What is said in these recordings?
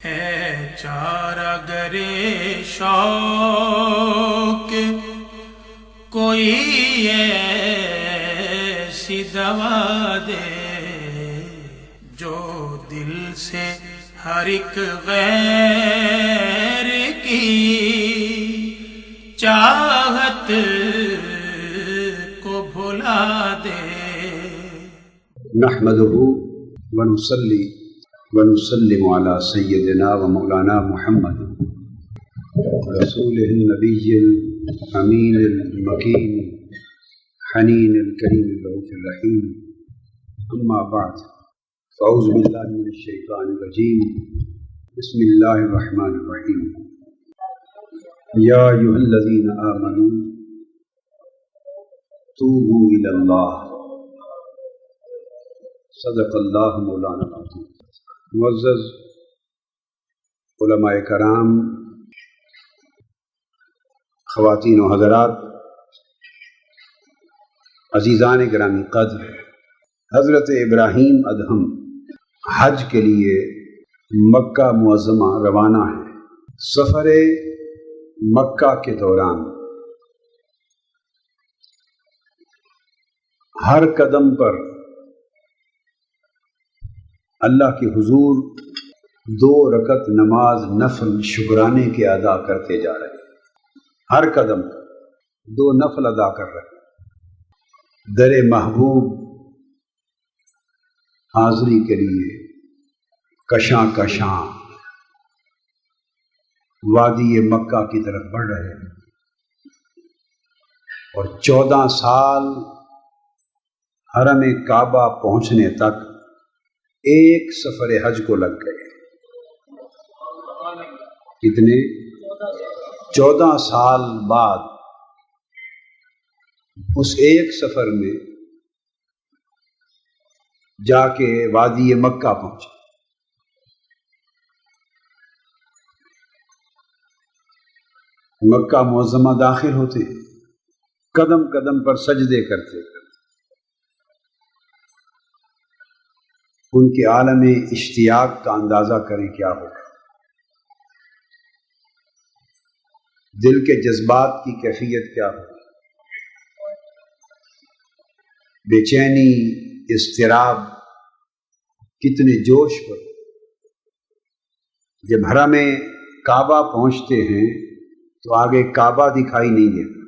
اے چارہ گرے شوق کوئی ایسی دوا دے جو دل سے ہر ایک غیر کی چاہت کو بھلا دے۔ نحمده ونصلي ونسلم على سيدنا ومولانا محمد رسوله النبي الأمين المكين حنين الكريم الرؤوف الرحيم، أما بعد فأعوذ بالله من الشيطان الرجيم، بسم الله الرحمن الرحيم، يا أيها الذين آمنوا توبوا إلى الله صدق اللہ مولانا العظیم۔ معزز علماء کرام، خواتین و حضرات، عزیزان گرامی قدر، حضرت ابراہیم ادہم حج کے لیے مکہ معظمہ روانہ ہے۔ سفر مکہ کے دوران ہر قدم پر اللہ کے حضور 2 رکعت نماز نفل شکرانے کے ادا کرتے جا رہے ہیں۔ ہر قدم پر 2 نفل ادا کر رہے ہیں۔ در محبوب حاضری کے لیے کشاں کشاں وادی مکہ کی طرف بڑھ رہے ہیں، اور 14 سال حرم کعبہ پہنچنے تک ایک سفر حج کو لگ گئے۔ کتنے؟ 14 سال بعد اس ایک سفر میں جا کے وادی مکہ پہنچے۔ مکہ معظمہ داخل ہوتے ہیں، قدم قدم پر سجدے کرتے ان کے عالم اشتیاق کا اندازہ کریں کیا ہوگا، دل کے جذبات کی کیفیت کیا ہوگی، بے چینی، اضطراب، کتنے جوش پر۔ جب حرم کعبہ پہنچتے ہیں تو آگے کعبہ دکھائی نہیں دیتا،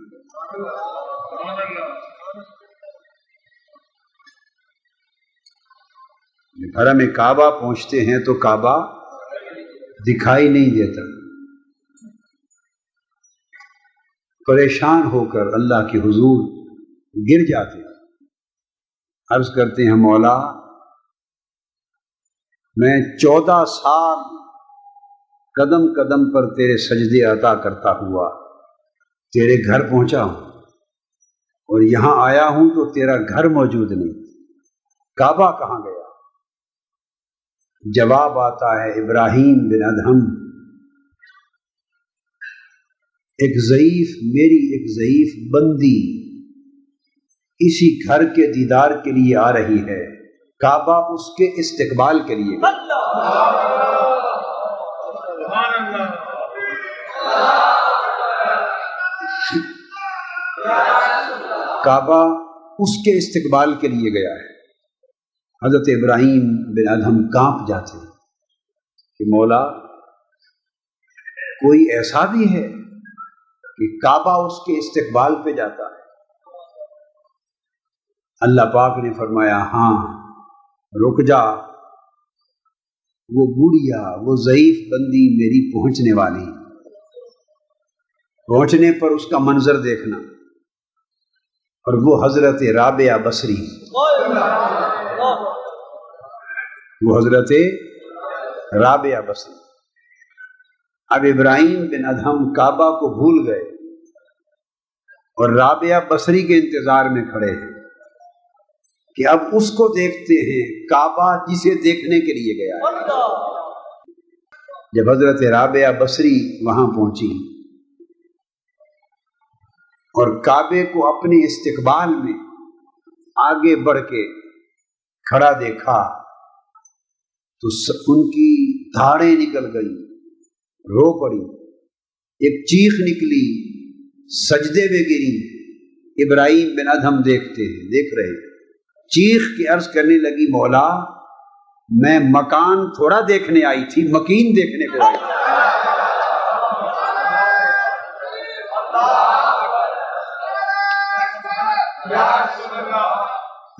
حرم کعبہ پہنچتے ہیں تو کعبہ دکھائی نہیں دیتا۔ پریشان ہو کر اللہ کے حضور گر جاتے ہیں، عرض کرتے ہیں مولا میں 14 سال قدم قدم پر تیرے سجدے عطا کرتا ہوا تیرے گھر پہنچا ہوں، اور یہاں آیا ہوں تو تیرا گھر موجود نہیں، کعبہ کہاں گیا؟ جواب آتا ہے ابراہیم بن ادہم میری ایک ضعیف بندی اسی گھر کے دیدار کے لیے آ رہی ہے، کعبہ اس کے استقبال کے لیے گیا۔ کعبہ اس کے استقبال کے لیے گیا ہے۔ حضرت ابراہیم بن ادہم کانپ جاتے ہیں کہ مولا کوئی ایسا بھی ہے کہ کعبہ اس کے استقبال پہ جاتا ہے؟ اللہ پاک نے فرمایا ہاں، رک جا، وہ بوڑھیا، وہ ضعیف بندی میری پہنچنے والی، پہنچنے پر اس کا منظر دیکھنا۔ اور وہ حضرت رابعہ بصری، وہ حضرت رابعہ بصری۔ اب ابراہیم بن ادہم کعبہ کو بھول گئے اور رابعہ بصری کے انتظار میں کھڑے ہیں کہ اب اس کو دیکھتے ہیں، کعبہ جسے دیکھنے کے لیے گیا ہے۔ جب حضرت رابعہ بصری وہاں پہنچی اور کعبے کو اپنے استقبال میں آگے بڑھ کے کھڑا دیکھا تو ان کی دھاڑیں نکل گئی، رو پڑی، ایک چیخ نکلی، سجدے میں گری۔ ابراہیم بن ادہم دیکھ رہے، چیخ کے عرض کرنے لگی، مولا میں مکان تھوڑا دیکھنے آئی تھی، مکین دیکھنے کو آئی تھی۔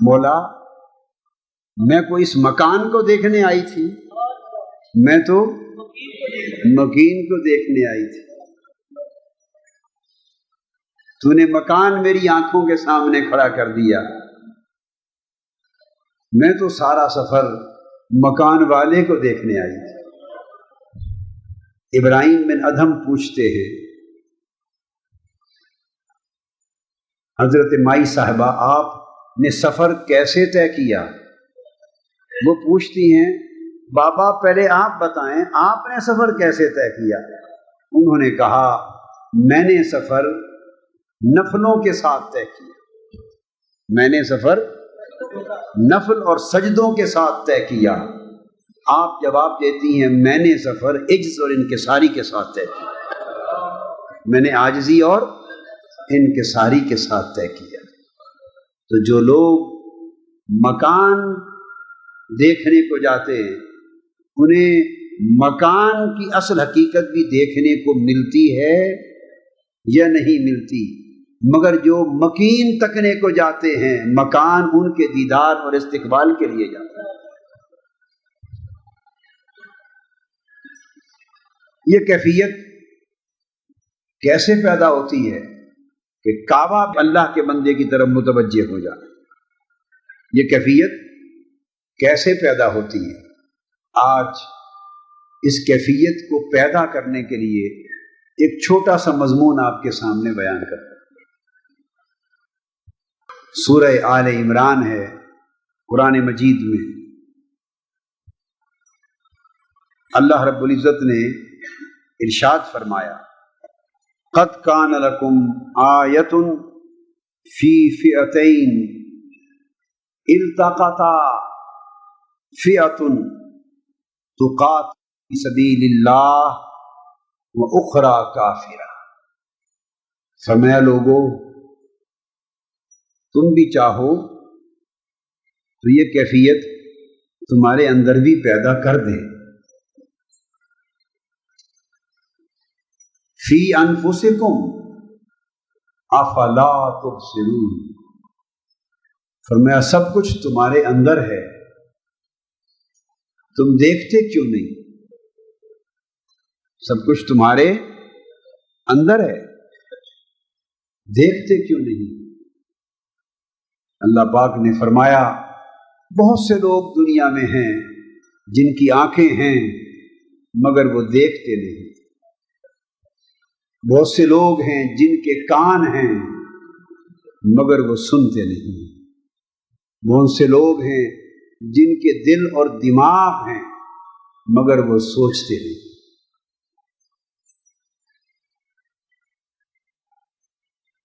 مولا میں کوئی اس مکان کو دیکھنے آئی تھی، میں تو مکین کو دیکھنے آئی تھی۔ تو نے مکان میری آنکھوں کے سامنے کھڑا کر دیا، میں تو سارا سفر مکان والے کو دیکھنے آئی تھی۔ ابراہیم بن ادہم پوچھتے ہیں، حضرت مائی صاحبہ آپ نے سفر کیسے طے کیا؟ وہ پوچھتی ہیں، بابا پہلے آپ بتائیں آپ نے سفر کیسے طے کیا؟ انہوں نے کہا، میں نے سفر نفلوں کے ساتھ طے کیا، میں نے سفر نفل اور سجدوں کے ساتھ طے کیا۔ آپ جواب دیتی ہیں، میں نے سفر عجز اور انکساری کے ساتھ طے کیا، میں نے عاجزی اور انکساری کے ساتھ طے کیا۔ تو جو لوگ مکان دیکھنے کو جاتے ہیں انہیں مکان کی اصل حقیقت بھی دیکھنے کو ملتی ہے یا نہیں ملتی، مگر جو مکین تکنے کو جاتے ہیں مکان ان کے دیدار اور استقبال کے لیے جاتا ہے۔ یہ کیفیت کیسے پیدا ہوتی ہے کہ کعبہ اللہ کے بندے کی طرف متوجہ ہو جائے؟ یہ کیفیت کیسے پیدا ہوتی ہے؟ آج اس کیفیت کو پیدا کرنے کے لیے ایک چھوٹا سا مضمون آپ کے سامنے بیان کرتا ہوں۔ سورہ آل عمران ہے قرآن مجید میں، اللہ رب العزت نے ارشاد فرمایا، قد کان لکم آیۃ فی فئتین التقطا فئۃ تقاتل فی سبیل اللہ واخری کافرہ۔ فرمایا لوگو تم بھی چاہو تو یہ کیفیت تمہارے اندر بھی پیدا کر دے۔ فی انفسکم افلا تبصرون، فرمایا سب کچھ تمہارے اندر ہے، تم دیکھتے کیوں نہیں؟ سب کچھ تمہارے اندر ہے، دیکھتے کیوں نہیں؟ اللہ پاک نے فرمایا بہت سے لوگ دنیا میں ہیں جن کی آنکھیں ہیں مگر وہ دیکھتے نہیں، بہت سے لوگ ہیں جن کے کان ہیں مگر وہ سنتے نہیں، بہت سے لوگ ہیں جن کے دل اور دماغ ہیں مگر وہ سوچتے نہیں۔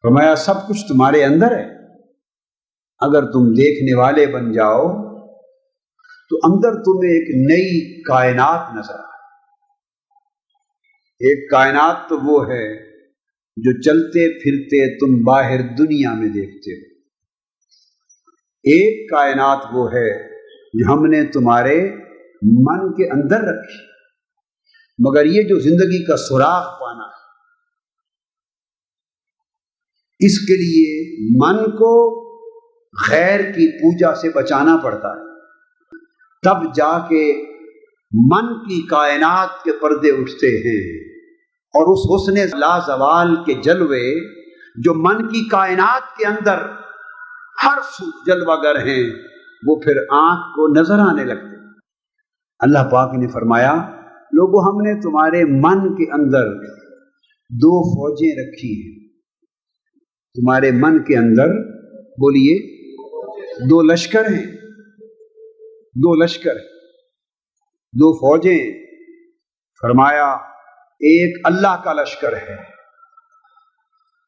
فرمایا سب کچھ تمہارے اندر ہے، اگر تم دیکھنے والے بن جاؤ تو اندر تمہیں ایک نئی کائنات نظر آئے۔ ایک کائنات تو وہ ہے جو چلتے پھرتے تم باہر دنیا میں دیکھتے ہو، ایک کائنات وہ ہے جو ہم نے تمہارے من کے اندر رکھی، مگر یہ جو زندگی کا سراغ پانا ہے اس کے لیے من کو غیر کی پوجا سے بچانا پڑتا ہے، تب جا کے من کی کائنات کے پردے اٹھتے ہیں، اور اس حسن لازوال کے جلوے جو من کی کائنات کے اندر ہر سو جلوہ گر ہیں وہ پھر آنکھ کو نظر آنے لگتے ہیں۔ اللہ پاک نے فرمایا لوگوں ہم نے تمہارے من کے اندر دو فوجیں رکھی ہیں، تمہارے من کے اندر بولیے دو لشکر ہیں، دو لشکر ہیں، دو فوجیں۔ فرمایا ایک اللہ کا لشکر ہے،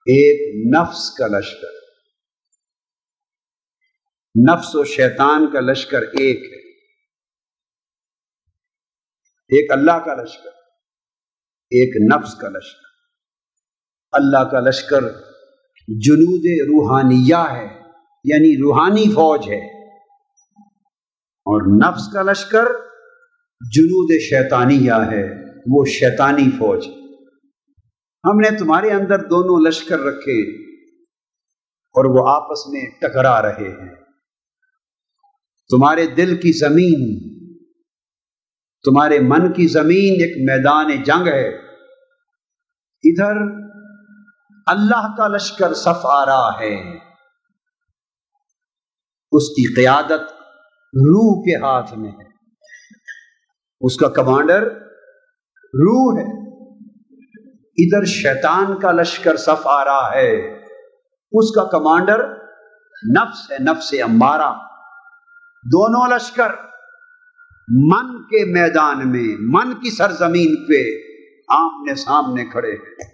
ایک نفس کا لشکر، نفس و شیطان کا لشکر ایک ہے۔ ایک اللہ کا لشکر، ایک نفس کا لشکر۔ اللہ کا لشکر جنود روحانیہ ہے، یعنی روحانی فوج ہے، اور نفس کا لشکر جنود شیطانیہ ہے، وہ شیطانی فوج ہے۔ ہم نے تمہارے اندر دونوں لشکر رکھے اور وہ آپس میں ٹکرا رہے ہیں۔ تمہارے دل کی زمین، تمہارے من کی زمین ایک میدان جنگ ہے۔ ادھر اللہ کا لشکر صف آ رہا ہے، اس کی قیادت روح کے ہاتھ میں ہے، اس کا کمانڈر روح ہے۔ ادھر شیطان کا لشکر صف آ رہا ہے، اس کا کمانڈر نفس ہے، نفس امارہ۔ دونوں لشکر من کے میدان میں، من کی سرزمین پہ آمنے سامنے کھڑے ہیں۔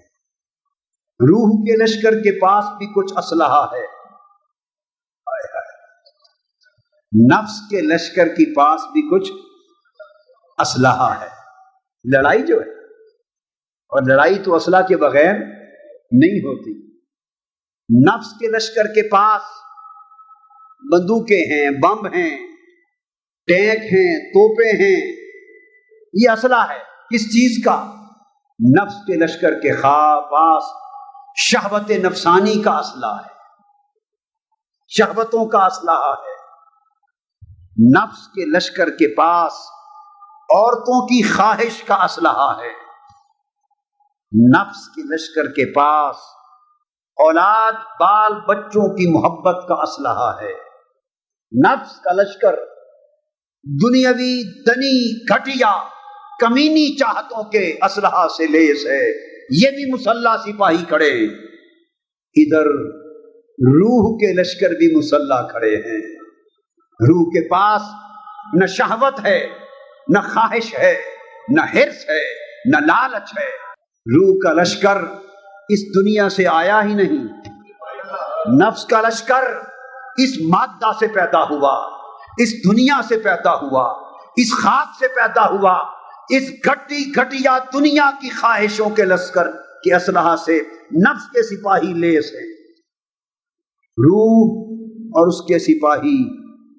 روح کے لشکر کے پاس بھی کچھ اسلحہ ہے، نفس کے لشکر کے پاس بھی کچھ اسلحہ ہے۔ لڑائی جو ہے، اور لڑائی تو اسلحہ کے بغیر نہیں ہوتی۔ نفس کے لشکر کے پاس بندوقیں ہیں، بم ہیں، ٹینک ہیں، توپیں ہیں، یہ اسلحہ ہے۔ کس چیز کا؟ نفس کے لشکر کے پاس شہوت نفسانی کا اسلحہ ہے، شہوتوں کا اسلحہ ہے۔ نفس کے لشکر کے پاس عورتوں کی خواہش کا اسلحہ ہے، نفس کے لشکر کے پاس اولاد بال بچوں کی محبت کا اسلحہ ہے۔ نفس کا لشکر دنیاوی دنی گھٹیا کمینی چاہتوں کے اسلحہ سے لیس ہے، یہ بھی مسلح سپاہی کھڑے۔ ادھر روح کے لشکر بھی مسلح کھڑے ہیں۔ روح کے پاس نہ شہوت ہے، نہ خواہش ہے، نہ حرص ہے، نہ لالچ ہے۔ روح کا لشکر اس دنیا سے آیا ہی نہیں۔ نفس کا لشکر اس مادہ سے پیدا ہوا، اس دنیا سے پیدا ہوا، اس خاک سے پیدا ہوا، اس گھٹی گھٹیا دنیا کی خواہشوں کے لشکر کے اسلحہ سے نفس کے سپاہی لیس ہیں۔ روح اور اس کے سپاہی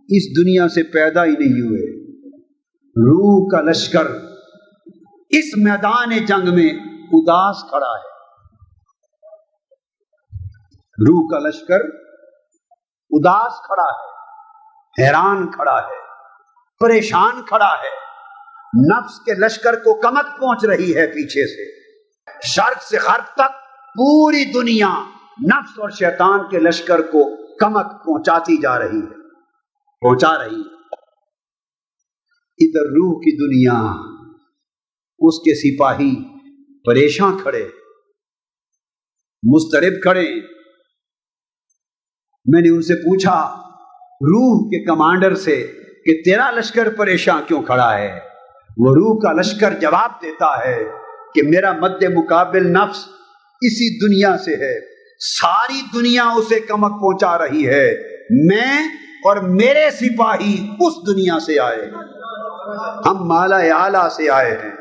اس دنیا سے پیدا ہی نہیں ہوئے۔ روح کا لشکر اس میدان جنگ میں اداس کھڑا ہے۔ روح کا لشکر اداس کھڑا ہے، حیران کھڑا ہے، پریشان کھڑا ہے۔ نفس کے لشکر کو کمک پہنچ رہی ہے پیچھے سے، شرق سے غرب تک پوری دنیا نفس اور شیطان کے لشکر کو کمک پہنچاتی جا رہی ہے، پہنچا رہی ہے۔ ادھر روح کی دنیا، اس کے سپاہی پریشان کھڑے، مضطرب کھڑے۔ میں نے ان سے پوچھا روح کے کمانڈر سے کہ تیرا لشکر پریشان کیوں کھڑا ہے؟ وہ روح کا لشکر جواب دیتا ہے کہ میرا مد مقابل نفس اسی دنیا سے ہے، ساری دنیا اسے کمک پہنچا رہی ہے، میں اور میرے سپاہی اس دنیا سے آئے ہیں، ہم مالا اعلیٰ سے آئے ہیں۔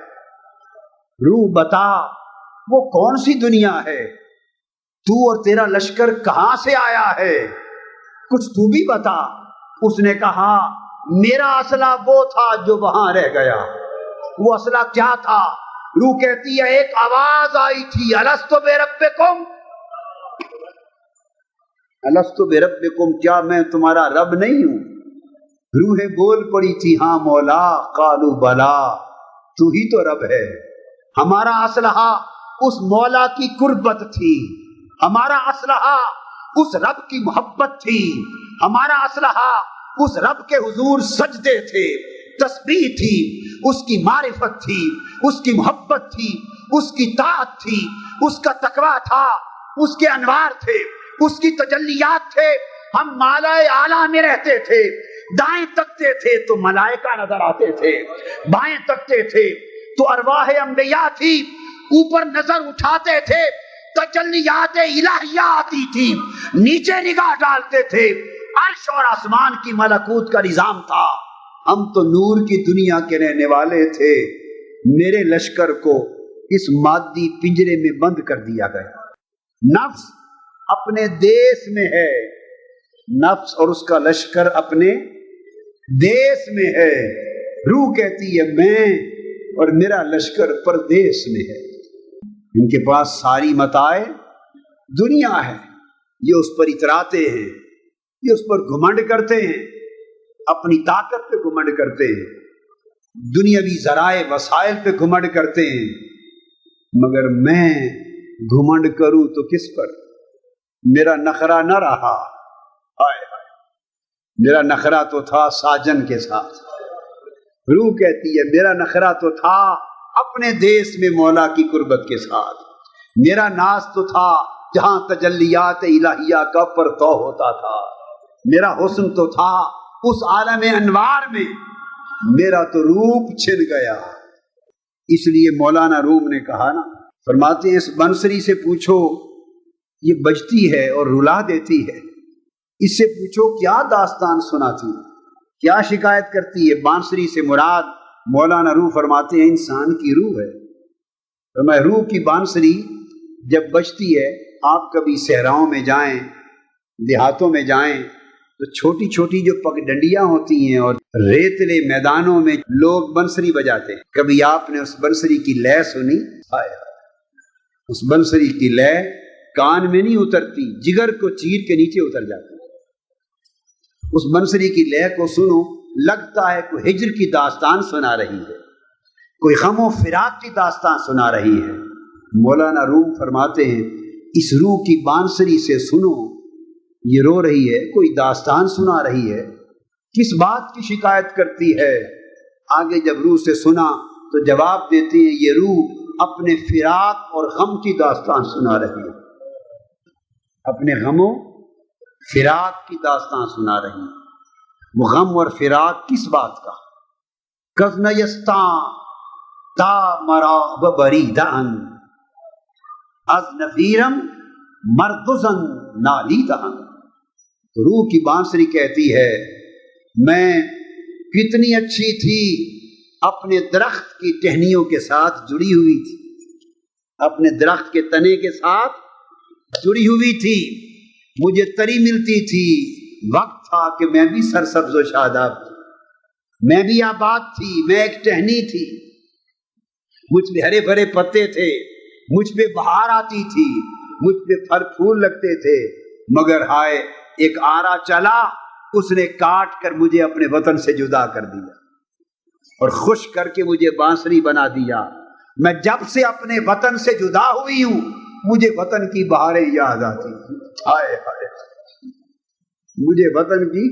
روح بتا وہ کون سی دنیا ہے؟ تو اور تیرا لشکر کہاں سے آیا ہے؟ کچھ تو بھی بتا۔ اس نے کہا میرا اسلحہ وہ تھا جو وہاں رہ گیا۔ وہ اسلحہ کیا تھا؟ روح کہتی ہے ایک آواز آئی تھی، الست بربکم، الست بربکم، کیا میں تمہارا رب نہیں ہوں؟ روحیں بول پڑی تھی ہاں مولا، قالوا بلا، تو ہی تو رب ہے۔ ہمارا اسلحہ اس مولا کی قربت تھی، ہمارا اسلحہ اس رب کی محبت تھی، ہمارا اسلحہ اس رب کے حضور سجدے تھے، تسبیح تھی، اس کی معرفت تھی، اس کی محبت تھی، اس کی طاعت تھی، اس کا تقویٰ تھا، اس کے انوار تھے، اس کی تجلیات تھے۔ ہم مالا اعلیٰ میں رہتے تھے، دائیں تکتے تھے تو ملائکہ نظر آتے تھے، بائیں تکتے تھے تو ارواح انبیاء تھی، اوپر نظر اٹھاتے تھے تجلیات الہیہ آتی تھی، نیچے نگاہ ڈالتے تھے عرش اور آسمان کی ملکوت کا نظام تھا۔ ہم تو نور کی دنیا کے رہنے والے تھے، میرے لشکر کو اس مادی پنجرے میں بند کر دیا گیا. نفس اپنے دیس میں ہے، نفس اور اس کا لشکر اپنے دیس میں ہے. روح کہتی ہے میں اور میرا لشکر پردیس میں ہے. ان کے پاس ساری متاع دنیا ہے، یہ اس پر اتراتے ہیں، یہ اس پر گھمنڈ کرتے ہیں، اپنی طاقت پہ گھمنڈ کرتے ہیں، دنیاوی ذرائع وسائل پہ گھمنڈ کرتے ہیں. مگر میں گھمنڈ کروں تو کس پر؟ میرا نخرہ نہ رہا. ہائے ہائے، میرا نخرہ تو تھا ساجن کے ساتھ. روح کہتی ہے میرا نخرہ تو تھا اپنے دیس میں مولا کی قربت کے ساتھ. میرا ناز تو تھا جہاں تجلیات الہیہ کا پرتو ہوتا تھا. میرا حسن تو تھا اس عالم انوار میں. میرا تو روپ چھن گیا. اس لیے مولانا روم نے کہا نا، فرماتے ہیں اس بنسری سے پوچھو، یہ بجتی ہے اور رلا دیتی ہے، اس سے پوچھو کیا داستان سناتی ہے، کیا شکایت کرتی ہے. بانسری سے مراد مولانا روح فرماتے ہیں انسان کی روح ہے. فرمایا روح کی بانسری جب بجتی ہے، آپ کبھی صحراؤں میں جائیں، دیہاتوں میں جائیں تو چھوٹی چھوٹی جو پگڈنڈیاں ہوتی ہیں اور ریتلے میدانوں میں لوگ بنسری بجاتے ہیں. کبھی آپ نے اس بنسری کی لے سنی؟ آیا اس بنسری کی لے کان میں نہیں اترتی، جگر کو چیر کے نیچے اتر جاتی. اس بنسری کی لے کو سنو، لگتا ہے کوئی ہجر کی داستان سنا رہی ہے، کوئی غم و فراق کی داستان سنا رہی ہے. مولانا روم فرماتے ہیں اس روح کی بانسری سے سنو، یہ رو رہی ہے، کوئی داستان سنا رہی ہے، کس بات کی شکایت کرتی ہے. آگے جب روح سے سنا تو جواب دیتے ہیں یہ روح اپنے فراق اور غم کی داستان سنا رہی ہے، اپنے غم و فراق کی داستان سنا رہی ہے. وہ غم اور فراق کس بات کا؟ کذنیستان تا مرا ببریدان از نفیرم مردزن نالیدان. روح کی بانسری کہتی ہے میں کتنی اچھی تھی، اپنے درخت کی ٹہنیوں کے ساتھ جڑی ہوئی تھی، اپنے درخت کے تنے کے ساتھ جڑی ہوئی تھی، مجھے تری ملتی تھی. وقت تھا کہ میں بھی سرسبز و شاداب تھی، میں بھی آباد تھی، میں ایک ٹہنی تھی، مجھ پہ ہرے بھرے پتے تھے، مجھ پہ بہار آتی تھی، مجھ پہ پھل پھول لگتے تھے. مگر ہائے ایک آرا چلا، اس نے کاٹ کر مجھے اپنے وطن سے جدا کر دیا اور خوش کر کے مجھے بانسری بنا دیا. میں جب سے اپنے وطن سے جدا ہوئی ہوں مجھے وطن کی بہاریں یاد آتی ہیں. ہائے ہائے مجھے وطن کی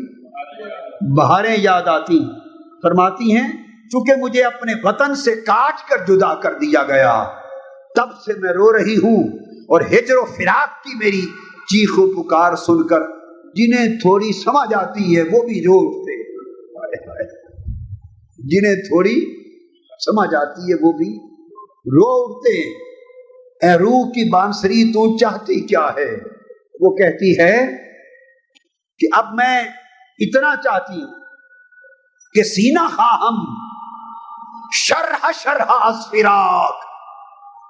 بہاریں یاد آتی ہیں. فرماتی ہیں چونکہ مجھے اپنے وطن سے کاٹ کر جدا کر دیا گیا، تب سے میں رو رہی ہوں. اور ہجر و فراق کی میری چیخ و پکار سن کر جنہیں تھوڑی سمجھ آتی ہے وہ بھی رو اٹھتے، جنہیں تھوڑی سمجھ آتی ہے وہ بھی رو اٹھتے. اے روح کی بانسری تو چاہتی کیا ہے؟ وہ کہتی ہے کہ اب میں اتنا چاہتی ہوں کہ سینہ خواہم شرح شرح از فراق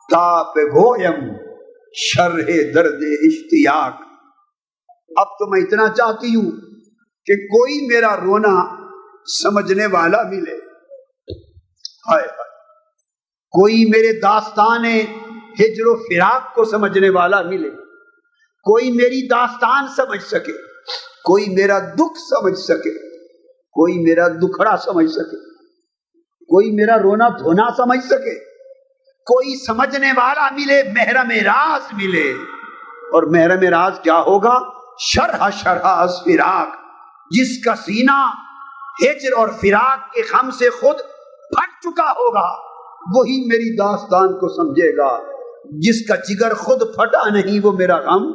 تا بگویم شرح درد اشتیاق. اب تو میں اتنا چاہتی ہوں کہ کوئی میرا رونا سمجھنے والا ملے. ہائے ہائے کوئی میرے داستان ہجر و فراق کو سمجھنے والا ملے، کوئی میری داستان سمجھ سکے، کوئی میرا دکھ سمجھ سکے، کوئی میرا دکھڑا سمجھ سکے، کوئی میرا رونا دھونا سمجھ سکے، کوئی سمجھنے والا ملے، محرم راز ملے. اور محرم راز کیا ہوگا؟ شرح شرح از فراق، جس کا سینہ ہجر اور فراق کے غم سے خود پھٹ چکا ہوگا وہی میری داستان کو سمجھے گا. جس کا جگر خود پھٹا نہیں وہ میرا غم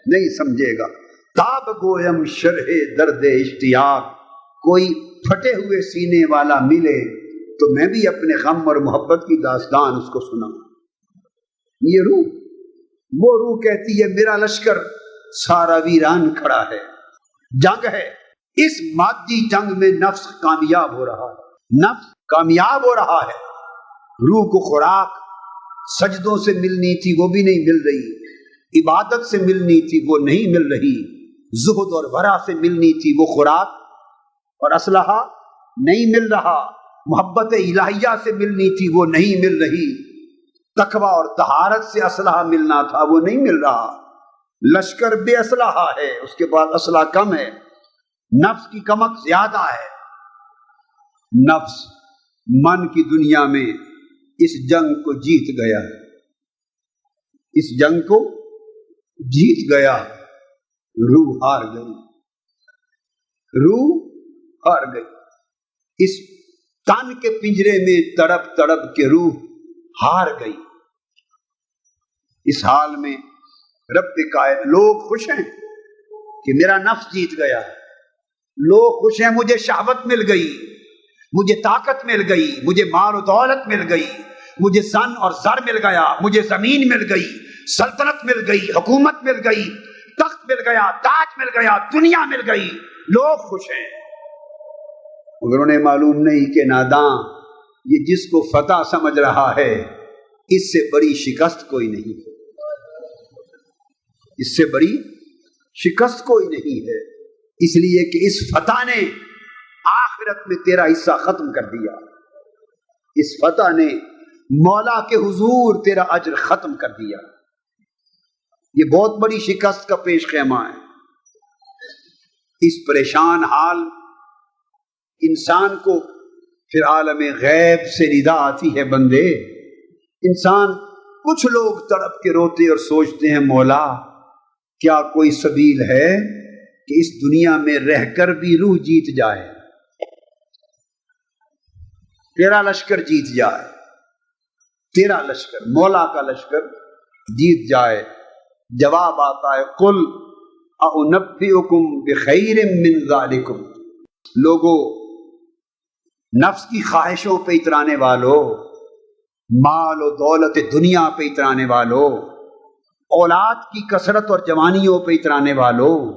نہیں سمجھے گا. تاب گویم شرح درد اشتیاق، کوئی پھٹے ہوئے سینے والا ملے تو میں بھی اپنے غم اور محبت کی داستان اس کو سناؤں. یہ روح، وہ روح کہتی ہے میرا لشکر سارا ویران کھڑا ہے، جنگ ہے. اس مادی جنگ میں نفس کامیاب ہو رہا ہے، نفس کامیاب ہو رہا ہے. روح کو خوراک سجدوں سے ملنی تھی وہ بھی نہیں مل رہی، عبادت سے ملنی تھی وہ نہیں مل رہی، زہد اور ورع سے ملنی تھی وہ خوراک اور اسلحہ نہیں مل رہا، محبت الہیہ سے ملنی تھی وہ نہیں مل رہی، تقوی اور طہارت سے اسلحہ ملنا تھا وہ نہیں مل رہا، لشکر بے اسلحہ ہے، اس کے پاس اسلحہ کم ہے، نفس کی کمک زیادہ ہے، نفس من کی دنیا میں اس جنگ کو جیت گیا، اس جنگ کو جیت گیا، روح ہار گئی، روح ہار گئی، اس تن کے پنجرے میں تڑپ تڑپ کے روح ہار گئی۔ اس حال میں رب کائنات، لوگ خوش ہیں کہ میرا نفس جیت گیا، لوگ خوش ہیں مجھے شہوت مل گئی، مجھے طاقت مل گئی، مجھے مال و دولت مل گئی، مجھے سن اور زر مل گیا، مجھے زمین مل گئی، سلطنت مل گئی، حکومت مل گئی، تخت مل گیا، تاج مل گیا، دنیا مل گئی، لوگ خوش ہیں، مگر انہیں معلوم نہیں کہ ناداں یہ جس کو فتح سمجھ رہا ہے اس سے بڑی شکست کوئی نہیں ہے، اس سے بڑی شکست کوئی نہیں ہے، اس لیے کہ اس فتح نے آخرت میں تیرا حصہ ختم کر دیا، اس فتح نے مولا کے حضور تیرا اجر ختم کر دیا، یہ بہت بڑی شکست کا پیش خیمہ ہے۔ اس پریشان حال انسان کو پھر عالم غیب سے ندا آتی ہے، بندے انسان، کچھ لوگ تڑپ کے روتے اور سوچتے ہیں مولا کیا کوئی سبیل ہے کہ اس دنیا میں رہ کر بھی روح جیت جائے، تیرا لشکر جیت جائے، تیرا لشکر مولا کا لشکر جیت جائے۔ جواب آتا ہے قل اعنبئکم بخیر من ذالکم، لوگو نفس کی خواہشوں پہ اترانے والوں، مال و دولت دنیا پہ اترانے والوں، اولاد کی کثرت اور جوانیوں پہ اترانے والوں،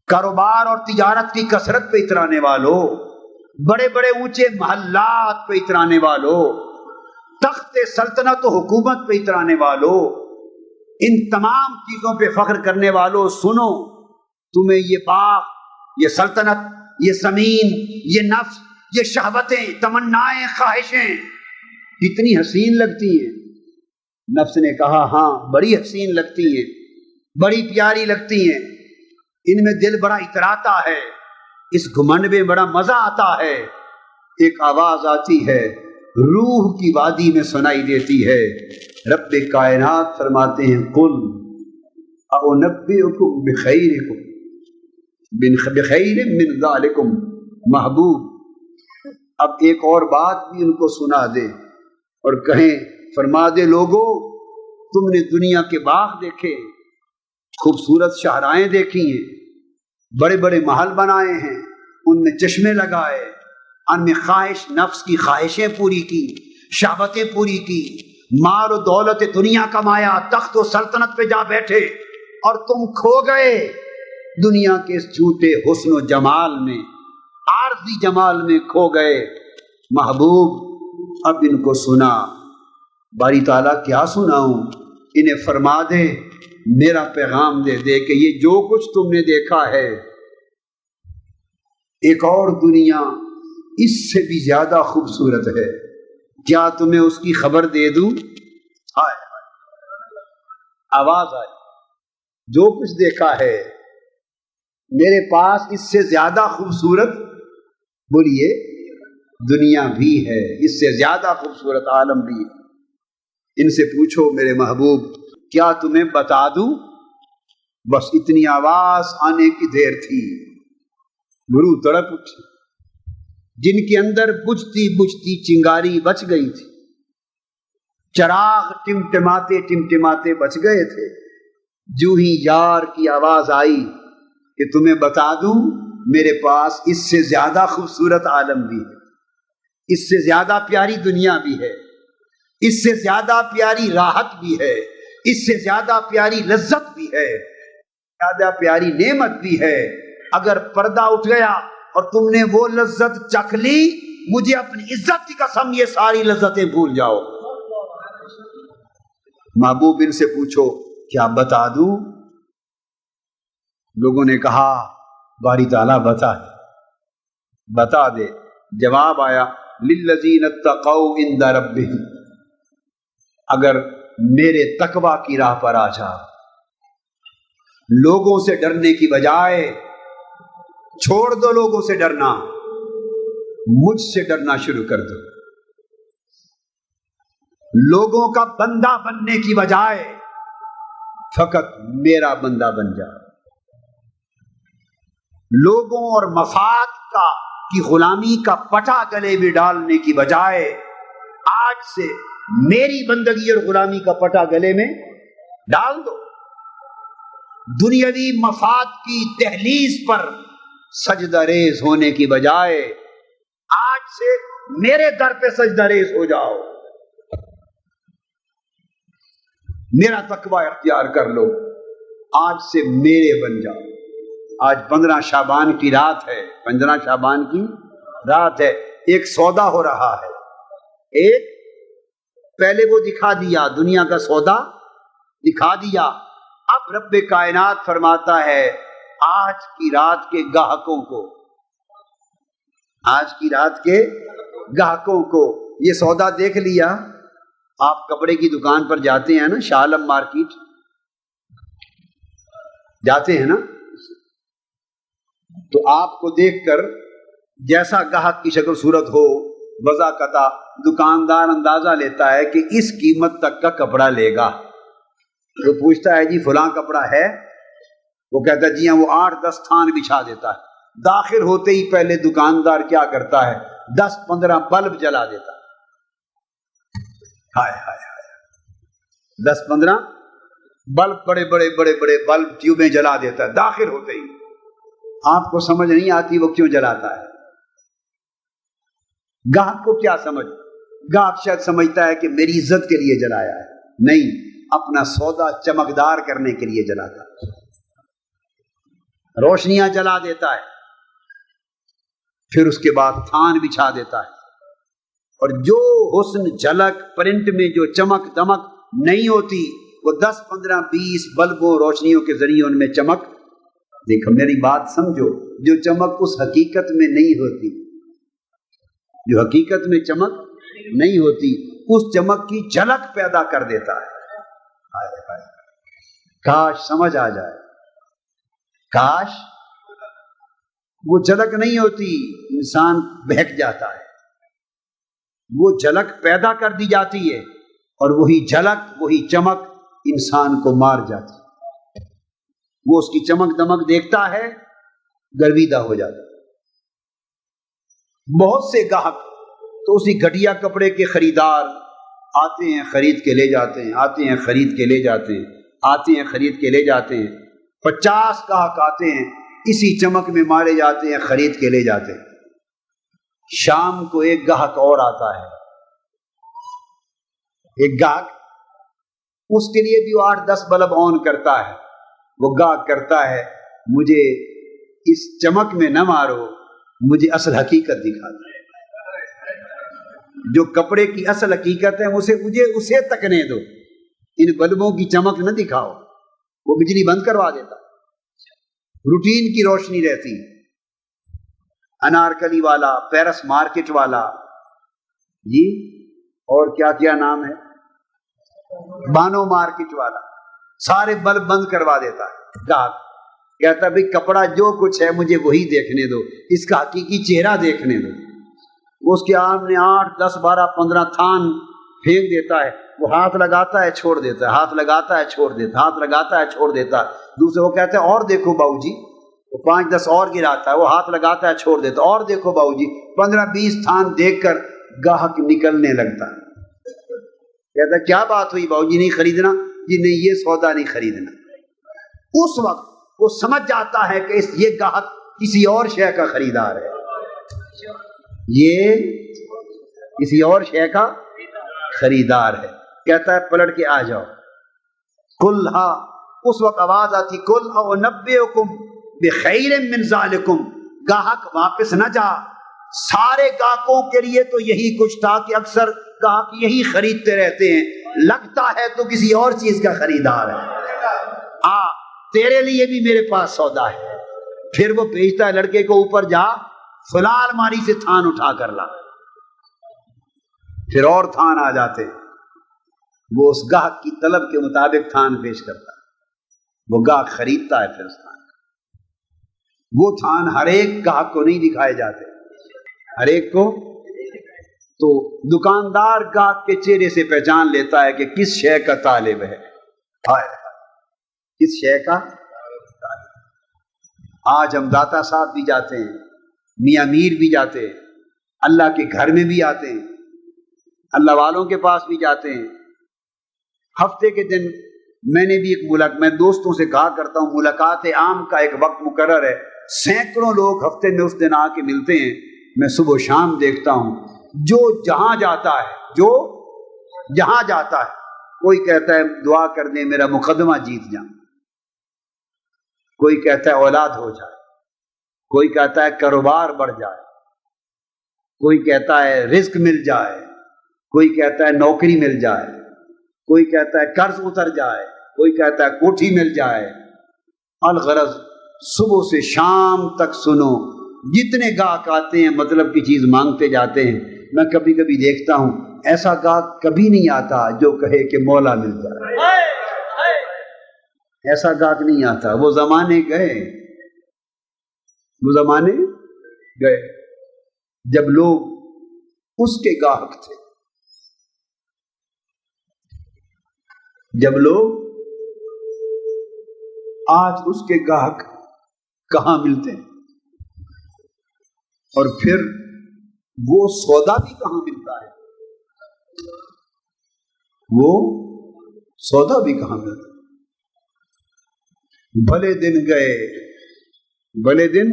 کاروبار اور تجارت کی کثرت پہ اترانے والوں، بڑے بڑے اونچے محلات پہ اترانے والوں، تخت سلطنت و حکومت پہ اترانے والوں، ان تمام چیزوں پہ فخر کرنے والوں، سنو تمہیں یہ باغ، یہ سلطنت، یہ زمین، یہ نفس، یہ شہوتیں، تمنائیں، خواہشیں کتنی حسین لگتی ہیں۔ نفس نے کہا ہاں بڑی حسین لگتی ہیں، بڑی پیاری لگتی ہیں، ان میں دل بڑا اتراتا ہے، اس گھمنڈ میں بڑا مزہ آتا ہے۔ ایک آواز آتی ہے، روح کی وادی میں سنائی دیتی ہے، رب کائنات فرماتے ہیں قل اعنبئکم بخیرکم بخیر من ذالکم، محبوب اب ایک اور بات بھی ان کو سنا دے اور کہیں، فرما دے لوگوں تم نے دنیا کے باغ دیکھے، خوبصورت شاہراہیں دیکھی ہیں، بڑے بڑے محل بنائے ہیں، ان میں چشمے لگائے، ان میں خواہش، نفس کی خواہشیں پوری کی، شہوتیں پوری کی، مال و دولت دنیا کمایا، تخت و سلطنت پہ جا بیٹھے، اور تم کھو گئے دنیا کے اس جھوٹے حسن و جمال میں، عارضی جمال میں کھو گئے۔ محبوب اب ان کو سنا، باری تعالیٰ کیا سناؤں، انہیں فرما دے، میرا پیغام دے دے کہ یہ جو کچھ تم نے دیکھا ہے ایک اور دنیا اس سے بھی زیادہ خوبصورت ہے، کیا تمہیں اس کی خبر دے دوں؟ ہائے آواز آئی، جو کچھ دیکھا ہے میرے پاس اس سے زیادہ خوبصورت، بولیے دنیا بھی ہے، اس سے زیادہ خوبصورت عالم بھی ہے، ان سے پوچھو میرے محبوب کیا تمہیں بتا دوں؟ بس اتنی آواز آنے کی دیر تھی، روح تڑپ اٹھی، جن کے اندر بجھتی بجھتی چنگاری بچ گئی تھی، چراغ ٹمٹماتے ٹمٹماتے بچ گئے تھے، جو ہی یار کی آواز آئی کہ تمہیں بتا دوں میرے پاس اس سے زیادہ خوبصورت عالم بھی ہے، اس سے زیادہ پیاری دنیا بھی ہے، اس سے زیادہ پیاری راحت بھی ہے، اس سے زیادہ پیاری لذت بھی ہے، زیادہ پیاری نعمت بھی ہے، اگر پردہ اٹھ گیا اور تم نے وہ لذت چکھ لی مجھے اپنی عزت کی قسم یہ ساری لذتیں بھول جاؤ. محبوب ان سے پوچھو کیا بتا دوں؟ لوگوں نے کہا باری تعالیٰ بتا دے. جواب آیا للذین اتقوا عند ربہم، اگر میرے تقوی کی راہ پر آ جا، لوگوں سے ڈرنے کی بجائے چھوڑ دو لوگوں سے ڈرنا، مجھ سے ڈرنا شروع کر دو. لوگوں کا بندہ بننے کی بجائے فقط میرا بندہ بن جا. لوگوں اور مفاد کی غلامی کا پٹا گلے میں ڈالنے کی بجائے آج سے میری بندگی اور غلامی کا پٹا گلے میں ڈال دو. دنیاوی مفاد کی دہلیز پر سجدہ ریز ہونے کی بجائے آج سے میرے در پہ سجدہ ریز ہو جاؤ. میرا تقوی اختیار کر لو، آج سے میرے بن جاؤ. آج 15 شعبان کی رات ہے، 15 شعبان کی رات ہے. ایک سودا ہو رہا ہے. ایک پہلے وہ دکھا دیا، دنیا کا سودا دکھا دیا. اب رب کائنات فرماتا ہے آج کی رات کے گاہکوں کو، آج کی رات کے گاہکوں کو یہ سودا دیکھ لیا. آپ کپڑے کی دکان پر جاتے ہیں نا، شاہ عالم مارکیٹ جاتے ہیں نا، تو آپ کو دیکھ کر جیسا گاہک کی شکل صورت ہو بضاقطع دکاندار اندازہ لیتا ہے کہ اس قیمت تک کا کپڑا لے گا. تو پوچھتا ہے جی فلاں کپڑا ہے؟ وہ کہتا ہے جی ہاں. وہ 8-10 تھان بچھا دیتا ہے. داخل ہوتے ہی پہلے دکاندار کیا کرتا ہے؟ 10-15 بلب جلا دیتا ہے. ہائے ہائے ہائے، 10-15 بلب، بڑے بڑے بڑے بڑے بلب ٹیوبیں جلا دیتا ہے داخل ہوتے ہی. آپ کو سمجھ نہیں آتی وہ کیوں جلاتا ہے. گاہک کو کیا سمجھ؟ گاہک شاید سمجھتا ہے کہ میری عزت کے لیے جلایا ہے. نہیں، اپنا سودا چمکدار کرنے کے لیے جلاتا ہے. روشنیاں جلا دیتا ہے، پھر اس کے بعد تھان بچھا دیتا ہے. اور جو حسن جھلک پرنٹ میں جو چمک دمک نہیں ہوتی، وہ 10-15-20 بلبوں روشنیوں کے ذریعے ان میں چمک. دیکھو میری بات سمجھو، جو چمک اس حقیقت میں نہیں ہوتی، جو حقیقت میں چمک نہیں ہوتی، اس چمک کی جھلک پیدا کر دیتا ہے. کاش سمجھ آ جائے، کاش وہ جھلک نہیں ہوتی، انسان بہک جاتا ہے. وہ جھلک پیدا کر دی جاتی ہے اور وہی جھلک، وہی چمک انسان کو مار جاتی ہے. وہ اس کی چمک دمک دیکھتا ہے، گرویدہ ہو جاتا ہے. بہت سے گاہک تو اسی گھٹیا کپڑے کے خریدار آتے ہیں خرید کے لے جاتے ہیں، آتے ہیں خرید کے لے جاتے ہیں، آتے ہیں خرید کے لے جاتے ہیں. 50 گاہک آتے ہیں، اسی چمک میں مارے جاتے ہیں، خرید کے لے جاتے ہیں. شام کو ایک گاہک اور آتا ہے، ایک گاہک، اس کے لیے بھی وہ 8-10 بلب آن کرتا ہے. وہ گاہک کرتا ہے مجھے اس چمک میں نہ مارو، مجھے اصل حقیقت دکھا دو. جو کپڑے کی اصل حقیقت ہے مجھے اسے تکنے دو، ان بلبوں کی چمک نہ دکھاؤ. وہ بجلی بند کروا دیتا. روٹین کی روشنی رہتی. انارکلی والا، پیرس مارکیٹ والا، جی اور کیا نام ہے، بانو مارکیٹ والا، سارے بلب بند کروا دیتا ہے. گاہک کہتا ہے بھئی کپڑا جو کچھ ہے مجھے وہی دیکھنے دو، اس کا حقیقی چہرہ دیکھنے دو. وہ اس کے آمنے 8-10-12-15 تھان پھینک دیتا ہے. وہ ہاتھ لگاتا ہے چھوڑ دیتا ہے، ہاتھ لگاتا ہے چھوڑ دیتا ہے، ہاتھ لگاتا ہے چھوڑ دیتا ہے. دوسرے وہ کہتے ہیں اور دیکھو باؤ جی، وہ 5-10 اور گراتا ہے، وہ ہاتھ لگاتا ہے چھوڑ دیتا ہے. اور دیکھو باؤ جی، 15-20 تھان دیکھ کر گاہک نکلنے لگتا ہے. کہتا ہے کیا بات ہوئی باؤ جی، نہیں خریدنا؟ جی نہیں، یہ سودا نہیں خریدنا. اس وقت وہ سمجھ جاتا ہے کہ یہ گاہک کسی اور شے کا خریدار ہے، یہ کسی اور شے کا خریدار ہے. کہتا ہے پلٹ کے آ جاؤ. کل ہاں، اس وقت آواز آتی کل اونبئکم بخیر من ذالکم. گاہک واپس نہ جا، سارے گاہکوں کے لیے تو یہی کچھ تھا کہ اکثر گاہک یہی خریدتے رہتے ہیں، لگتا ہے تو کسی اور چیز کا خریدار ہے، تیرے لیے بھی میرے پاس سودا ہے۔ پھر وہ بھیجتا ہے لڑکے کو، اوپر جا فلاں الماری سے تھان اٹھا کر لا، پھر اور تھان آ جاتے، وہ اس گاہک کی طلب کے مطابق تھان پیش کرتا ہے، وہ گاہک خریدتا ہے پھر اس تھان کا۔ وہ تھان ہر ایک گاہک کو نہیں دکھائے جاتے، ہر ایک کو تو دکاندار گاہک کے چہرے سے پہچان لیتا ہے کہ کس شے کا طالب ہے، کس شے کا طالب۔ آج ہم داتا صاحب بھی جاتے ہیں، میاں میر بھی جاتے ہیں، اللہ کے گھر میں بھی آتے ہیں، اللہ والوں کے پاس بھی جاتے ہیں۔ ہفتے کے دن میں نے بھی میں دوستوں سے کہا کرتا ہوں، ملاقات عام کا ایک وقت مقرر ہے، سینکڑوں لوگ ہفتے میں اس دن آ کے ملتے ہیں، میں صبح و شام دیکھتا ہوں، جو جہاں جاتا ہے کوئی کہتا ہے دعا کر دیں میرا مقدمہ جیت جائیں، کوئی کہتا ہے اولاد ہو جائے، کوئی کہتا ہے کاروبار بڑھ جائے، کوئی کہتا ہے رزق مل جائے، کوئی کہتا ہے نوکری مل جائے، کوئی کہتا ہے قرض اتر جائے، کوئی کہتا ہے کوٹھی مل جائے۔ الغرض صبح سے شام تک سنو، جتنے گاہک آتے ہیں مطلب کی چیز مانگتے جاتے ہیں۔ میں کبھی کبھی دیکھتا ہوں ایسا گاہک کبھی نہیں آتا جو کہے کہ مولا مل جائے، ایسا گاہک نہیں آتا۔ وہ زمانے گئے جب لوگ اس کے گاہک تھے، جب لوگ آج اس کے گاہک کہاں ملتے ہیں، اور پھر وہ سودا بھی کہاں ملتا ہے، وہ سودا بھی کہاں ملتا ہے۔ بھلے دن گئے، بھلے دن،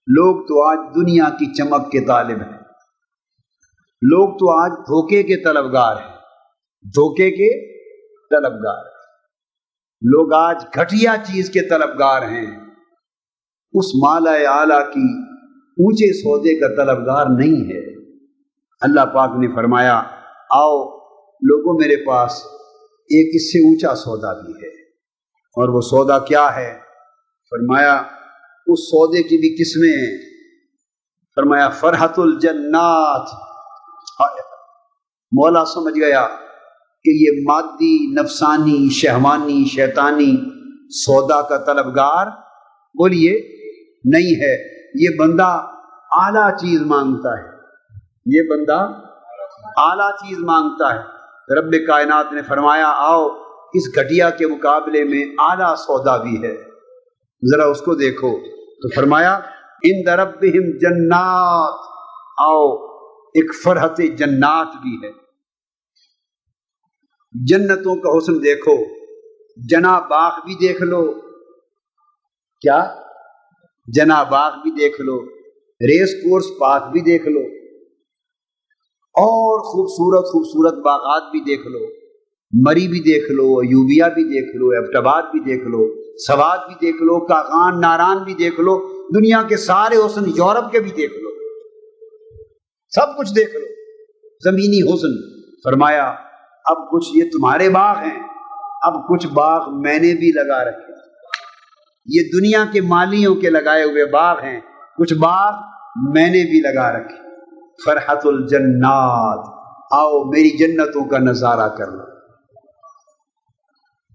لوگ تو آج دنیا کی چمک کے طالب ہیں، لوگ تو آج دھوکے کے طلبگار ہیں، دھوکے کے طلبگار ہیں، لوگ آج گھٹیا چیز کے طلبگار ہیں، اس مالا اعلیٰ کی اونچے سودے کا طلبگار نہیں ہے۔ اللہ پاک نے فرمایا آؤ لوگوں میرے پاس ایک اس سے اونچا سودا بھی ہے، اور وہ سودا کیا ہے؟ فرمایا اس سودے کی بھی قسمیں ہیں، فرمایا فرحت الجنات۔ مولا سمجھ گیا کہ یہ مادی، نفسانی، شہوانی، شیطانی سودا کا طلبگار بولیے نہیں ہے، یہ بندہ اعلیٰ چیز مانگتا ہے، یہ بندہ اعلیٰ چیز مانگتا ہے۔ رب کائنات نے فرمایا آؤ اس گھٹیا کے مقابلے میں اعلیٰ سودا بھی ہے، ذرا اس کو دیکھو۔ تو فرمایا عند ربہم جنات، آؤ ایک فرحت جنات بھی ہے، جنتوں کا حسن دیکھو، جنا باغ بھی دیکھ لو، کیا جنا باغ بھی دیکھ لو، ریس کورس پارک بھی دیکھ لو، اور خوبصورت خوبصورت باغات بھی دیکھ لو، مری بھی دیکھ لو، ایوبیا بھی دیکھ لو، ایبٹاباد بھی دیکھ لو، سوات بھی دیکھ لو، کاغان ناران بھی دیکھ لو، دنیا کے سارے حسن، یورپ کے بھی دیکھ لو، سب کچھ دیکھ لو، زمینی حسن۔ فرمایا اب کچھ یہ تمہارے باغ ہیں، اب کچھ باغ میں نے بھی لگا رکھے، یہ دنیا کے مالیوں کے لگائے ہوئے باغ ہیں، کچھ باغ میں نے بھی لگا رکھے۔ فرحت الجنات، آؤ میری جنتوں کا نظارہ کر لو،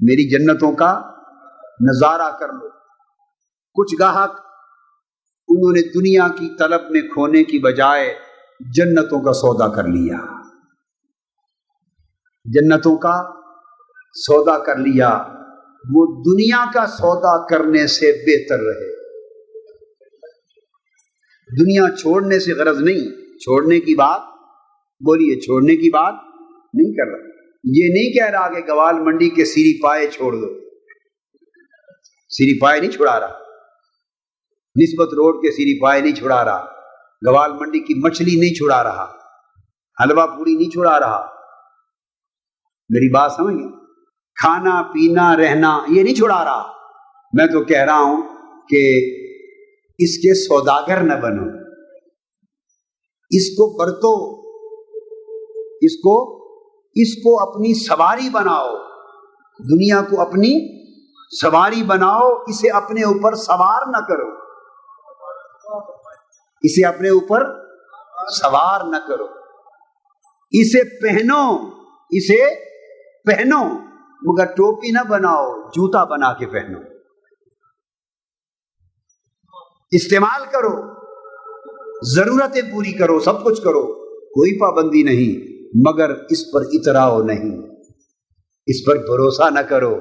میری جنتوں کا نظارہ کر لو۔ کچھ گاہک انہوں نے دنیا کی طلب میں کھونے کی بجائے جنتوں کا سودا کر لیا، جنتوں کا سودا کر لیا، وہ دنیا کا سودا کرنے سے بہتر رہے۔ دنیا چھوڑنے سے غرض نہیں، چھوڑنے کی بات بولیے، چھوڑنے کی بات نہیں کر رہا، یہ نہیں کہہ رہا کہ گوال منڈی کے سیری پائے چھوڑ دو، سیری پائے نہیں چھڑا رہا، نسبت روڈ کے سیری پائے نہیں چھڑا رہا، گوال منڈی کی مچھلی نہیں چھڑا رہا، حلوہ پوری نہیں چھڑا رہا، میری بات سمجھ گئے؟ کھانا پینا رہنا یہ نہیں چھڑا رہا، میں تو کہہ رہا ہوں کہ اس کے سوداگر نہ بنو، اس کو برتو، اس کو اپنی سواری بناؤ، دنیا کو اپنی سواری بناؤ، اسے اپنے اوپر سوار نہ کرو، اسے اپنے اوپر سوار نہ کرو، اسے پہنو مگر ٹوپی نہ بناؤ، جوتا بنا کے پہنو، استعمال کرو، ضرورتیں پوری کرو، سب کچھ کرو، کوئی پابندی نہیں، مگر اس پر اتراؤ نہیں، اس پر بھروسہ نہ کرو،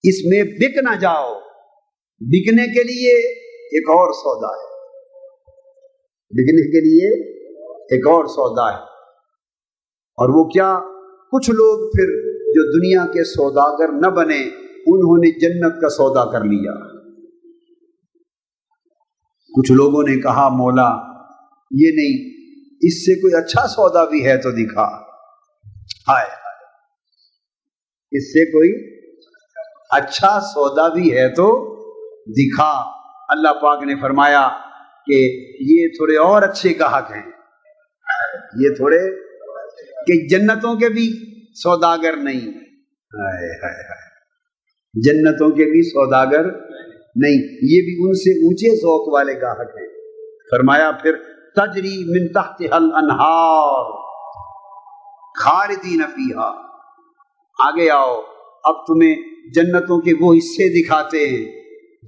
اس میں بک نہ جاؤ۔ بکنے کے لیے ایک اور سودا ہے، بکنے کے لیے ایک اور سودا ہے، اور وہ کیا؟ کچھ لوگ پھر جو دنیا کے سوداگر نہ بنے، انہوں نے جنت کا سودا کر لیا۔ کچھ لوگوں نے کہا مولا یہ نہیں، اس سے کوئی اچھا سودا بھی ہے تو دکھا، ہائے اس سے کوئی اچھا سودا بھی ہے تو دکھا۔ اللہ پاک نے فرمایا کہ یہ تھوڑے اور اچھے گاہک ہیں، یہ تھوڑے کہ جنتوں کے بھی سوداگر نہیں، جنتوں کے بھی سوداگر نہیں، یہ بھی ان سے اونچے ذوق والے گاہک ہیں۔ فرمایا پھر تجری من تحتها الانہار خالدین فیہا، آگے آؤ، اب تمہیں جنتوں کے وہ حصے دکھاتے ہیں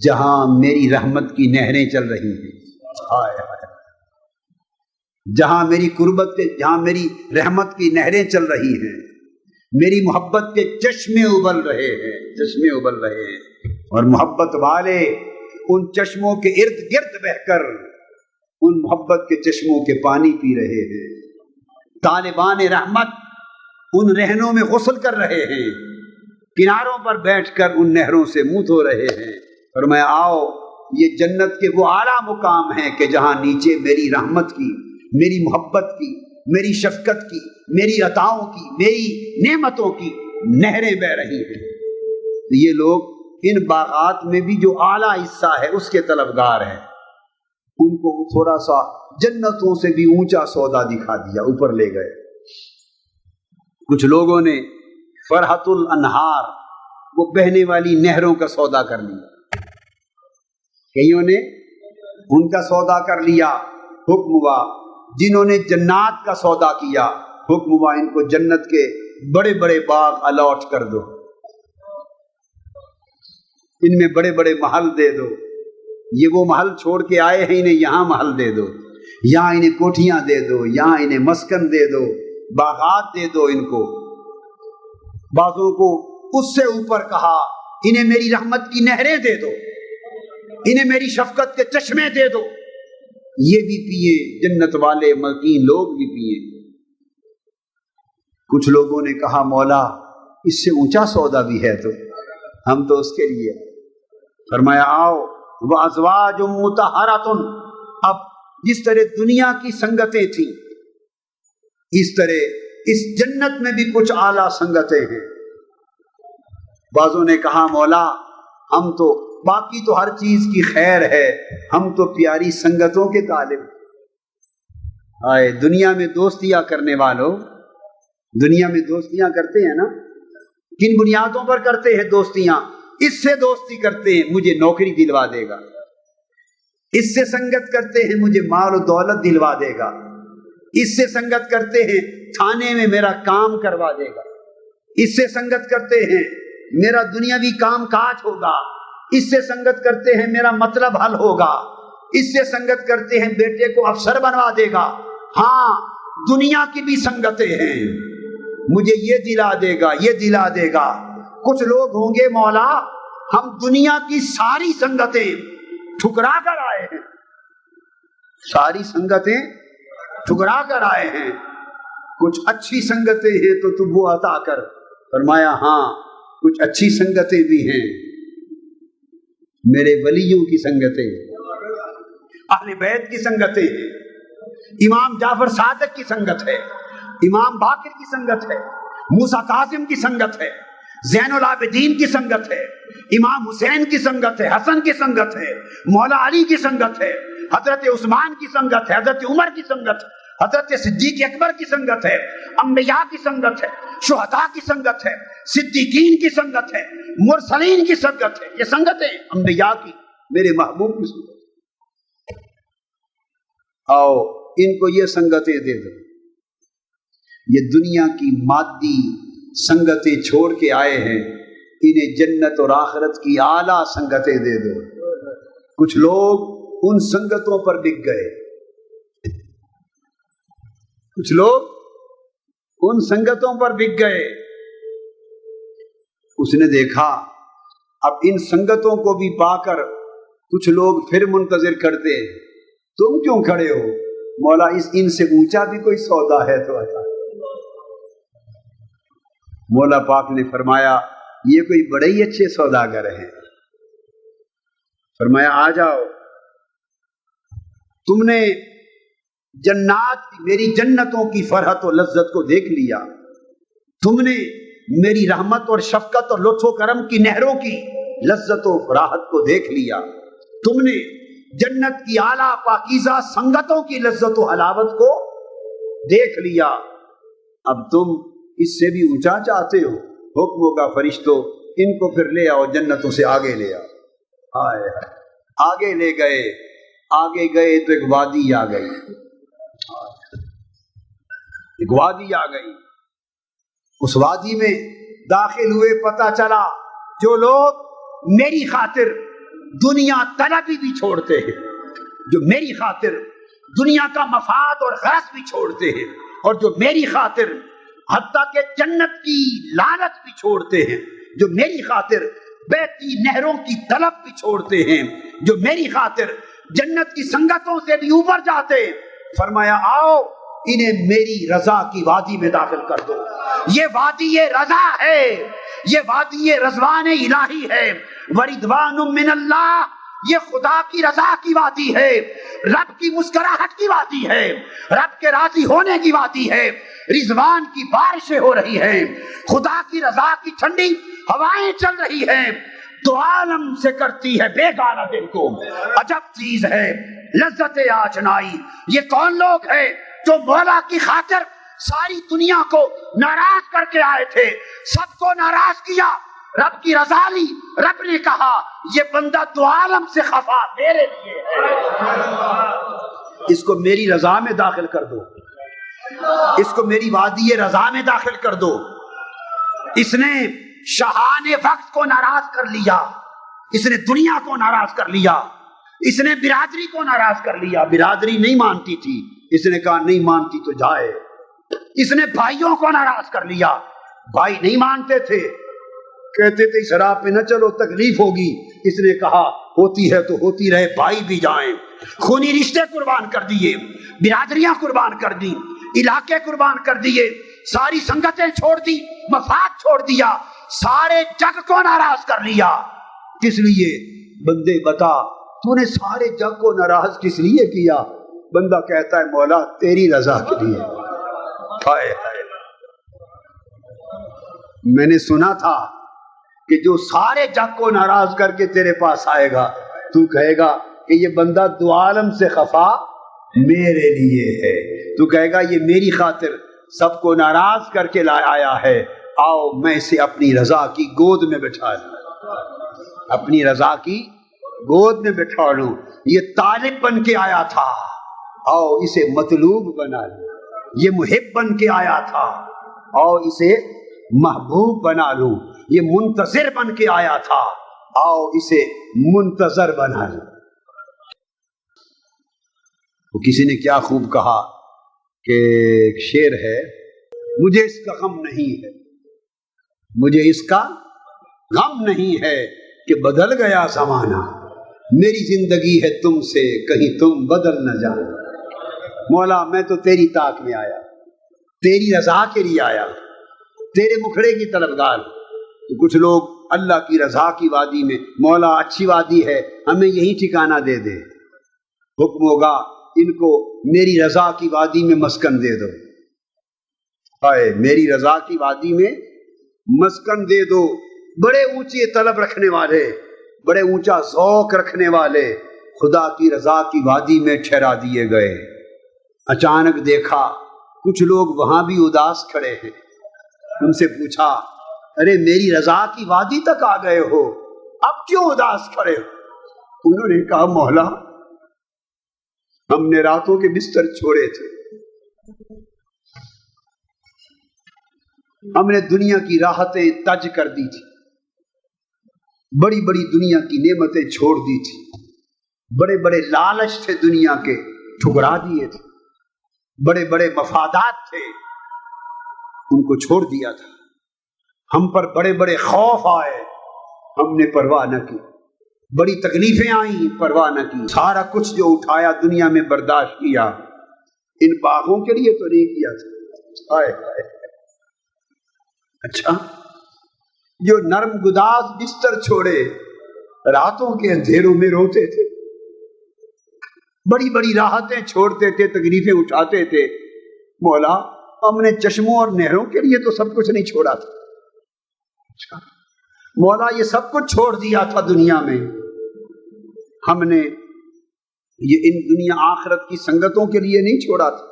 جہاں میری رحمت کی نہریں چل رہی ہیں، جہاں میری قربت کے، جہاں میری رحمت کی نہریں چل رہی ہیں، میری محبت کے چشمے ابل رہے ہیں، چشمے ابل رہے ہیں، اور محبت والے ان چشموں کے ارد گرد بہ کر ان محبت کے چشموں کے پانی پی رہے ہیں۔ طالبان رحمت ان رہنوں میں غسل کر رہے ہیں، کناروں پر بیٹھ کر ان نہروں سے منہ دھو رہے ہیں۔ فرمایا آؤ، یہ جنت کے وہ اعلیٰ مقام ہیں کہ جہاں نیچے میری رحمت کی، میری محبت کی، میری شفقت کی، میری عطاؤں کی، میری نعمتوں کی نہریں بہ رہی ہیں۔ یہ لوگ ان باغات میں بھی جو اعلیٰ حصہ ہے اس کے طلبگار ہیں، ان کو تھوڑا سا جنتوں سے بھی اونچا سودا دکھا دیا، اوپر لے گئے۔ کچھ لوگوں نے فرحت الانہار، وہ بہنے والی نہروں کا سودا کر لیا، کئیوں نے ان کا سودا کر لیا، حکم ہوا۔ جنہوں نے جنات کا سودا کیا، حکم ہوا ان کو جنت کے بڑے بڑے باغ الاٹ کر دو، ان میں بڑے بڑے محل دے دو، یہ وہ محل چھوڑ کے آئے ہیں، انہیں یہاں محل دے دو، یہاں انہیں کوٹھیاں دے دو، یہاں انہیں مسکن دے دو، باغات دے دو ان کو۔ بعضوں کو اس سے اوپر کہا انہیں میری رحمت کی نہریں دے دو، انہیں میری شفقت کے چشمے دے دو، یہ بھی پیے، جنت والے ملکین لوگ بھی پیے۔ کچھ لوگوں نے کہا مولا اس سے اونچا سودا بھی ہے تو ہم تو اس کے لیے۔ فرمایا آؤ، وَأَزْوَاجٌ مُطَہَّرَةٌ، اب جس طرح دنیا کی سنگتیں تھیں اس طرح اس جنت میں بھی کچھ اعلیٰ سنگتیں ہیں۔ بعضوں نے کہا مولا ہم تو، باقی تو ہر چیز کی خیر ہے، ہم تو پیاری سنگتوں کے طالب۔ آئے دنیا میں دوستیاں کرنے والوں، دنیا میں دوستیاں کرتے ہیں نا، کن بنیادوں پر کرتے ہیں دوستیاں؟ اس سے دوستی کرتے ہیں مجھے نوکری دلوا دے گا، اس سے سنگت کرتے ہیں مجھے مال و دولت دلوا دے گا، اس سے سنگت کرتے ہیں تھانے میں میرا کام کروا دے گا، اس سے سنگت کرتے ہیں میرا دنیاوی کام کاج ہوگا، اس سے سنگت کرتے ہیں میرا مطلب حل ہوگا، اس سے سنگت کرتے ہیں بیٹے کو افسر بنوا دے گا۔ ہاں دنیا کی بھی سنگتیں ہیں، مجھے یہ دلا دے گا، یہ دلا دے گا۔ کچھ لوگ ہوں گے مولا ہم دنیا کی ساری سنگتیں ٹھکرا کر آئے ہیں، ساری سنگتیں ٹھکرا کر آئے ہیں، کچھ اچھی سنگتیں ہیں تو تو وہ عطا کر۔ فرمایا ہاں کچھ اچھی سنگتیں بھی ہیں، میرے ولیوں کی سنگتیں، اہل بیت کی سنگتیں ہیں، امام جعفر صادق کی سنگت ہے، امام باقر کی سنگت ہے، موسیٰ کاظم کی سنگت ہے، زین العابدین کی سنگت ہے، امام حسین کی سنگت ہے، حسن کی سنگت ہے، مولا علی کی سنگت ہے، حضرت عثمان کی سنگت ہے، حضرت عمر کی سنگت ہے، حضرت صدیق اکبر کی سنگت ہے، انبیاء کی سنگت ہے، شہداء کی سنگت ہے، صدیقین کی سنگت ہے، مرسلین کی سنگت ہے. یہ سنگتیں انبیاء کی، میرے محبوب کی سنگت. آؤ ان کو یہ سنگتیں دے دو. یہ دنیا کی مادی سنگتیں چھوڑ کے آئے ہیں، انہیں جنت اور آخرت کی اعلیٰ سنگتیں دے دو. کچھ لوگ ان سنگتوں پر بک گئے، کچھ لوگ ان سنگتوں پر بک گئے. اس نے دیکھا اب ان سنگتوں کو بھی پا کر کچھ لوگ پھر منتظر کرتے ہیں، تم کیوں کھڑے ہو مولا، ان سے اونچا بھی کوئی سودا ہے تو بتا. مولا پاک نے فرمایا یہ کوئی بڑے ہی اچھے سوداگر ہیں. فرمایا آ جاؤ، تم نے جنات میری جنتوں کی فرحت و لذت کو دیکھ لیا، تم نے میری رحمت اور شفقت اور لطف و کرم کی نہروں کی لذت و راحت کو دیکھ لیا، تم نے جنت کی اعلیٰ پاکیزہ سنگتوں کی لذت و حلاوت کو دیکھ لیا. اب تم اس سے بھی اونچا چاہتے ہو. حکم ہوگا فرشتوں ان کو پھر لے آؤ، جنتوں سے آگے لے آؤ. آگے لے گئے، آگے گئے تو ایک وادی آ گئی، ایک وادی آ گئی. اس وادی میں داخل ہوئے، پتہ چلا جو لوگ میری خاطر دنیا طلبی بھی چھوڑتے ہیں، جو میری خاطر دنیا کا مفاد اور غرض بھی چھوڑتے ہیں، اور جو میری خاطر حتیٰ کہ جنت کی لالچ بھی چھوڑتے ہیں، جو میری خاطر بہتی نہروں کی طلب بھی چھوڑتے ہیں، جو میری خاطر جنت کی سنگتوں سے بھی اوپر جاتے ہیں. فرمایا آؤ انہیں میری رضا کی وادی میں داخل کر دو. یہ وادی رضا ہے، یہ وادی رضوان الہی ہے. وردوان من اللہ، یہ خدا کی رضا کی وادی ہے، رب کی مسکراہٹ کی وادی ہے، رب کے راضی ہونے کی وادی ہے. رضوان کی بارشیں ہو رہی ہیں، خدا کی رضا کی ٹھنڈی ہوائیں چل رہی ہیں، دو عالم سے کرتی ہے بیگانہ دل کو. عجب چیز ہے لذت آشنائی. یہ کون لوگ ہیں جو مولا کی خاطر ساری دنیا کو ناراض کر کے آئے تھے، سب کو ناراض کیا، رب کی رضا لی. رب نے کہا یہ بندہ دو عالم سے خفا میرے لیے ہے، اس کو میری رضا میں داخل کر دو، اس کو میری وادی رضا میں داخل کر دو. اس نے شاہان وقت کو ناراض کر لیا، اس نے دنیا کو ناراض کر لیا، اس نے برادری کو ناراض کر لیا. برادری نہیں مانتی تھی، اس نے کہا نہیں مانتی تو جائے. اس نے بھائیوں کو ناراض کر لیا، بھائی نہیں مانتے تھے، کہتے تھے اس راہ پہ نہ چلو تکلیف ہوگی. اس نے کہا ہوتی ہے تو ہوتی رہے، بھائی بھی جائیں. خونی رشتے قربان کر دیے، برادریاں قربان کر دی، علاقے قربان کر دیے، ساری سنگتیں چھوڑ دی، مفاد چھوڑ دیا، سارے جگ کو ناراض کر لیا. کس لیے؟ بندے بتا تو نے سارے جگ کو ناراض کس لیے کیا؟ بندہ کہتا ہے مولا تیری رضا کے لیے. ہائے ہائے، میں نے سنا تھا کہ جو سارے جگ کو ناراض کر کے تیرے پاس آئے گا تو کہے گا کہ یہ بندہ دو عالم سے خفا میرے لیے ہے. تو کہے گا یہ میری خاطر سب کو ناراض کر کے آیا ہے، آؤ میں اسے اپنی رضا کی گود میں بٹھا لوں، اپنی رضا کی گود میں بٹھا لوں. یہ طالب بن کے آیا تھا، آؤ اسے مطلوب بنا لوں. یہ محب بن کے آیا تھا، آؤ اسے محبوب بنا لوں. یہ منتظر بن کے آیا تھا، آؤ اسے منتظر بنا لوں. وہ کسی نے کیا خوب کہا کہ ایک شعر ہے، مجھے اس کا غم نہیں ہے، مجھے اس کا غم نہیں ہے کہ بدل گیا زمانہ، میری زندگی ہے تم سے کہیں تم بدل نہ جانا. مولا میں تو تیری طاق میں آیا، تیری رضا کے لیے آیا، تیرے مکھڑے کی طلبگار. کچھ لوگ اللہ کی رضا کی وادی میں، مولا اچھی وادی ہے ہمیں یہی ٹھکانہ دے دے. حکم ہوگا ان کو میری رضا کی وادی میں مسکن دے دو. ہائے میری رضا کی وادی میں مسکن دے دو. بڑے اونچے طلب رکھنے والے، بڑے اونچا ذوق رکھنے والے، خدا کی رضا کی وادی میں ٹھہرا دیے گئے۔ اچانک دیکھا کچھ لوگ وہاں بھی اداس کھڑے ہیں۔ ان سے پوچھا ارے میری رضا کی وادی تک آ گئے ہو، اب کیوں اداس کھڑے ہو؟ انہوں نے کہا مولا ہم نے راتوں کے بستر چھوڑے تھے، ہم نے دنیا کی راحتیں تج کر دی تھی، بڑی بڑی دنیا کی نعمتیں چھوڑ دی تھی، بڑے بڑے لالچ تھے دنیا کے ٹھکرا دیے تھے، بڑے بڑے مفادات تھے ان کو چھوڑ دیا تھا، ہم پر بڑے بڑے خوف آئے ہم نے پرواہ نہ کی، بڑی تکلیفیں آئیں پرواہ نہ کی، سارا کچھ جو اٹھایا دنیا میں برداشت کیا، ان باغوں کے لیے تو نہیں کیا تھا۔ ہائے ہائے، اچھا جو نرم گداز بستر چھوڑے راتوں کے اندھیروں میں روتے تھے، بڑی بڑی راحتیں چھوڑتے تھے، تکلیفیں اٹھاتے تھے، مولا ہم نے چشموں اور نہروں کے لیے تو سب کچھ نہیں چھوڑا تھا، اچھا مولا یہ سب کچھ چھوڑ دیا تھا دنیا میں، ہم نے یہ ان دنیا آخرت کی سنگتوں کے لیے نہیں چھوڑا تھا۔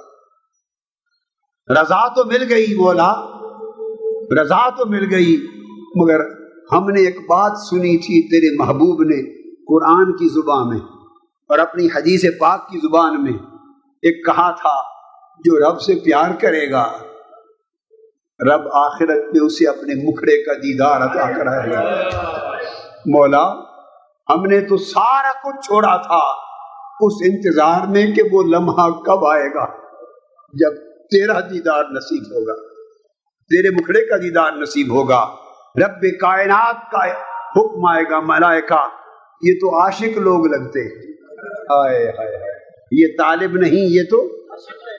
رضا تو مل گئی مولا، رضا تو مل گئی، مگر ہم نے ایک بات سنی تھی تیرے محبوب نے قرآن کی زبان میں اور اپنی حدیث پاک کی زبان میں ایک کہا تھا جو رب سے پیار کرے گا رب آخرت میں اسے اپنے مکھڑے کا دیدار عطا کرائے گا۔ مولا ہم نے تو سارا کچھ چھوڑا تھا اس انتظار میں کہ وہ لمحہ کب آئے گا جب تیرا دیدار نصیب ہوگا، تیرے مکھڑے کا دیدار نصیب ہوگا، رب کائنات کا حکم آئے گا، ملائکہ یہ تو عاشق لوگ لگتے ہیں، ہائے ہائے ہائے یہ طالب نہیں یہ تو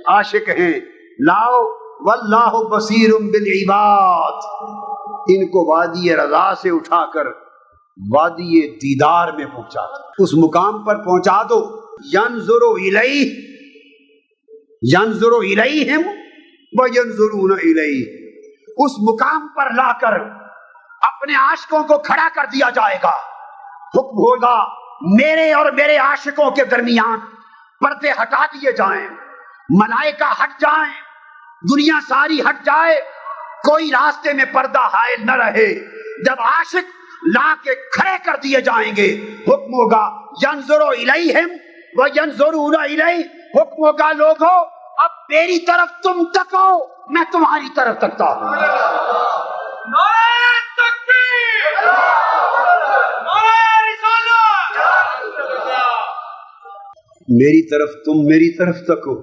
عاشق ہیں، لاؤ واللہ بصیر بالعباد، ان کو وادی رضا سے اٹھا کر وادی دیدار میں پہنچا دو، اس مقام پر پہنچا دو، ینظر الیہ، ینظر الیہم وینظرون الیہ، اس مقام پر لا کر اپنے عاشقوں کو کھڑا کر دیا جائے گا، حکم ہوگا میرے اور میرے عاشقوں کے درمیان پردے ہٹا دیے جائیں، ملائکہ ہٹ جائیں، دنیا ساری ہٹ جائے، کوئی راستے میں پردہ حائل نہ رہے، جب عاشق لا کے کھڑے کر دیے جائیں گے حکم ہوگا ینظر الیہم وینظرون الیہ، حکم ہوگا لوگوں اب میری طرف تم تکو، میں تمہاری طرف تکتا ہوں۔ نعرہ تکبیر، نعرہ رسالت، میری طرف تم میری طرف تکو،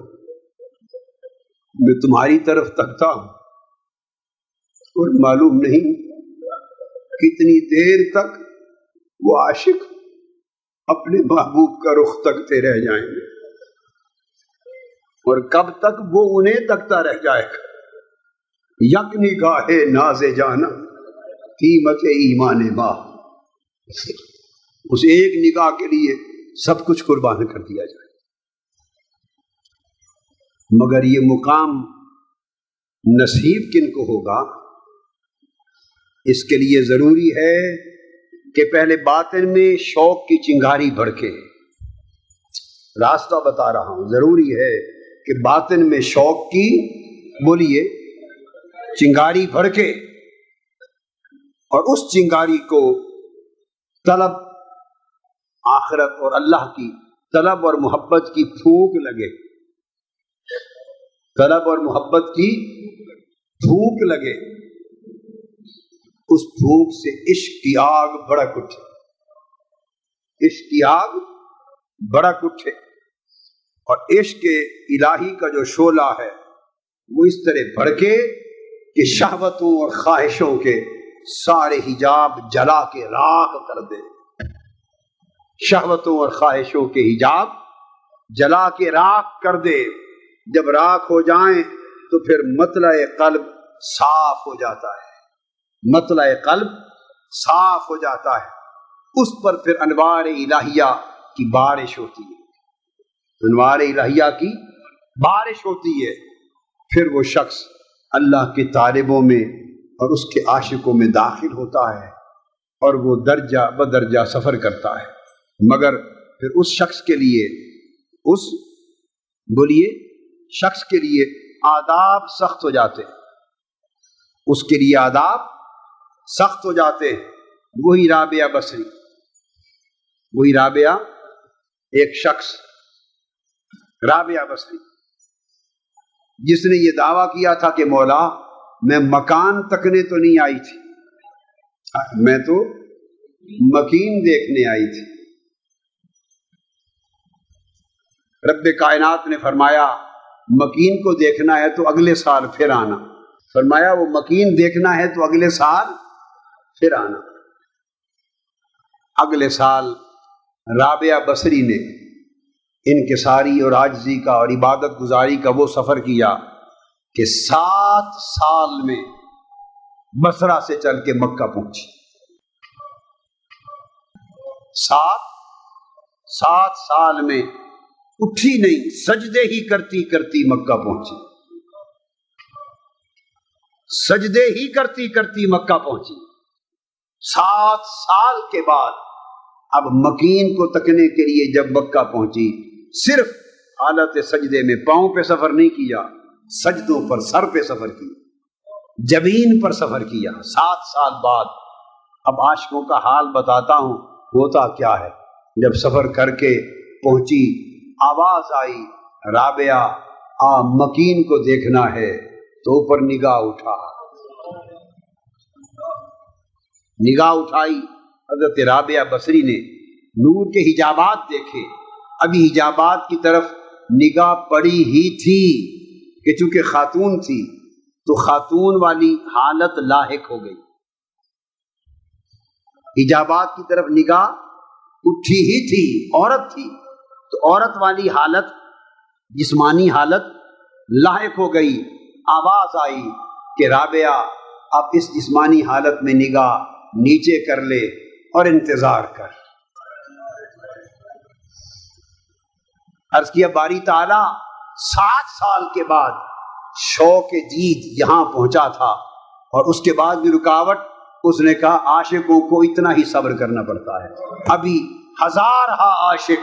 میں تمہاری طرف تکتا ہوں، اور معلوم نہیں کتنی دیر تک وہ عاشق اپنے محبوب کا رخ تکتے رہ جائیں گے، اور کب تک وہ انہیں تکتا رہ جائے گا۔ یک نگاہ ناز جانا قیمت ایمان ماں، اس ایک نگاہ کے لیے سب کچھ قربان کر دیا جائے، مگر یہ مقام نصیب کن کو ہوگا؟ اس کے لیے ضروری ہے کہ پہلے باطن میں شوق کی چنگاری بھڑکے، راستہ بتا رہا ہوں، ضروری ہے کہ باطن میں شوق کی بولیے چنگاری بھڑکے، اور اس چنگاری کو طلب آخرت اور اللہ کی طلب اور محبت کی پھونک لگے، طلب اور محبت کی پھونک لگے، اس پھونک سے عشق کی آگ بھڑک اٹھے، عشق کی آگ بھڑک اٹھے، اور عشق الہی کا جو شعلہ ہے وہ اس طرح بھڑکے کہ شہوتوں اور خواہشوں کے سارے حجاب جلا کے راکھ کر دے، شہوتوں اور خواہشوں کے حجاب جلا کے راکھ کر دے، جب راکھ ہو جائیں تو پھر مطلع قلب صاف ہو جاتا ہے، مطلع قلب صاف ہو جاتا ہے، اس پر پھر انوار الہیہ کی بارش ہوتی ہے، انوار الہیہ کی بارش ہوتی ہے، پھر وہ شخص اللہ کے طالبوں میں اور اس کے عاشقوں میں داخل ہوتا ہے، اور وہ درجہ بدرجہ سفر کرتا ہے، مگر پھر اس شخص کے لیے شخص کے لیے آداب سخت ہو جاتے ہیں، اس کے لیے آداب سخت ہو جاتے ہیں۔ وہی رابعہ بصری، وہی رابعہ، ایک شخص رابعہ بصری جس نے یہ دعویٰ کیا تھا کہ مولا میں مکان تکنے تو نہیں آئی تھی، میں تو مکین دیکھنے آئی تھی۔ رب کائنات نے فرمایا مکین کو دیکھنا ہے تو اگلے سال پھر آنا، فرمایا وہ مکین دیکھنا ہے تو اگلے سال پھر آنا۔ اگلے سال رابعہ بصری نے انکساری اور عاجزی کا اور عبادت گزاری کا وہ سفر کیا کہ 7 سال میں بصرہ سے چل کے مکہ پہنچی۔ 7 سال میں اٹھی نہیں، سجدے ہی کرتی کرتی مکہ پہنچی، سجدے ہی کرتی کرتی مکہ پہنچی۔ 7 سال کے بعد اب مکین کو تکنے کے لیے جب مکہ پہنچی، صرف حالت سجدے میں پاؤں پہ سفر نہیں کیا، سجدوں پر سر پہ سفر کیا، جبین پر سفر کیا۔ 7 سال بعد اب عاشقوں کا حال بتاتا ہوں ہوتا کیا ہے۔ جب سفر کر کے پہنچی، آواز آئی رابعہ مکین کو دیکھنا ہے، تو اوپر نگاہ اٹھائی حضرت رابعہ بصری نے، نور کے حجابات دیکھے، ابھی حجابات کی طرف نگاہ پڑی ہی تھی کہ چونکہ خاتون تھی تو خاتون والی حالت لاحق ہو گئی، حجابات کی طرف نگاہ اٹھی ہی تھی، عورت تھی تو عورت والی حالت، جسمانی حالت لاحق ہو گئی۔ آواز آئی کہ رابعہ اب اس جسمانی حالت میں نگاہ نیچے کر لے اور انتظار کر۔ عرض کیا باری تعالیٰ 7 سال کے بعد شوق دید یہاں پہنچا تھا، اور اس کے بعد بھی رکاوٹ، اس نے کہا عاشقوں کو اتنا ہی صبر کرنا پڑتا ہے، ابھی ہزارہ عاشق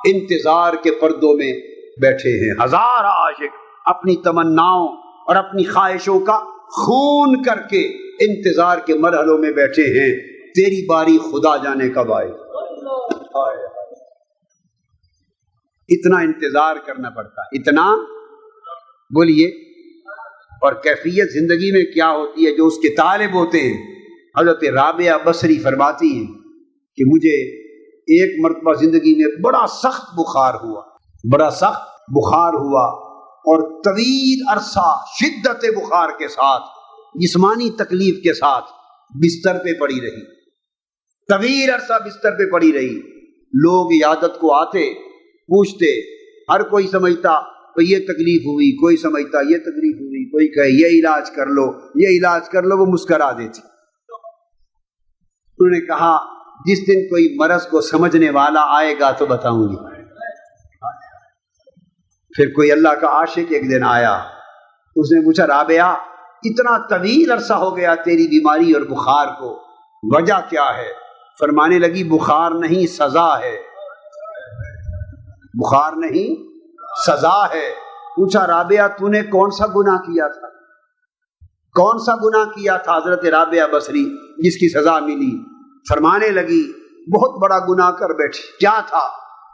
انتظار کے پردوں میں بیٹھے ہیں، ہزارہ عاشق اپنی تمناؤں اور اپنی خواہشوں کا خون کر کے انتظار کے مرحلوں میں بیٹھے ہیں، تیری باری خدا جانے کب آئے۔ اتنا انتظار کرنا پڑتا، اتنا، بولیے، اور کیفیت زندگی میں کیا ہوتی ہے جو اس کے طالب ہوتے ہیں۔ حضرت رابعہ بصری فرماتی ہیں کہ مجھے ایک مرتبہ زندگی میں بڑا سخت بخار ہوا اور طویل عرصہ شدت بخار کے ساتھ، جسمانی تکلیف کے ساتھ بستر پہ پڑی رہی، طویل عرصہ بستر پہ پڑی رہی۔ لوگ عیادت کو آتے، پوچھتے، ہر کوئی سمجھتا تو یہ تکلیف ہوئی، کوئی سمجھتا یہ تکلیف ہوئی، کوئی کہے یہ علاج کر لو، یہ علاج کر لو، وہ مسکرا دیتی۔ انہوں نے کہا جس دن کوئی مرض کو سمجھنے والا آئے گا تو بتاؤں گی۔ پھر کوئی اللہ کا عاشق ایک دن آیا، اس نے پوچھا رابعہ اتنا طویل عرصہ ہو گیا تیری بیماری اور بخار کو، وجہ کیا ہے؟ فرمانے لگی بخار نہیں سزا ہے، بخار نہیں سزا ہے۔ پوچھا رابعہ تو نے کون سا گناہ کیا تھا؟ کون سا گناہ کیا تھا حضرت رابعہ بصری جس کی سزا ملی؟ فرمانے لگی بہت بڑا گناہ کر بیٹھی۔ کیا تھا؟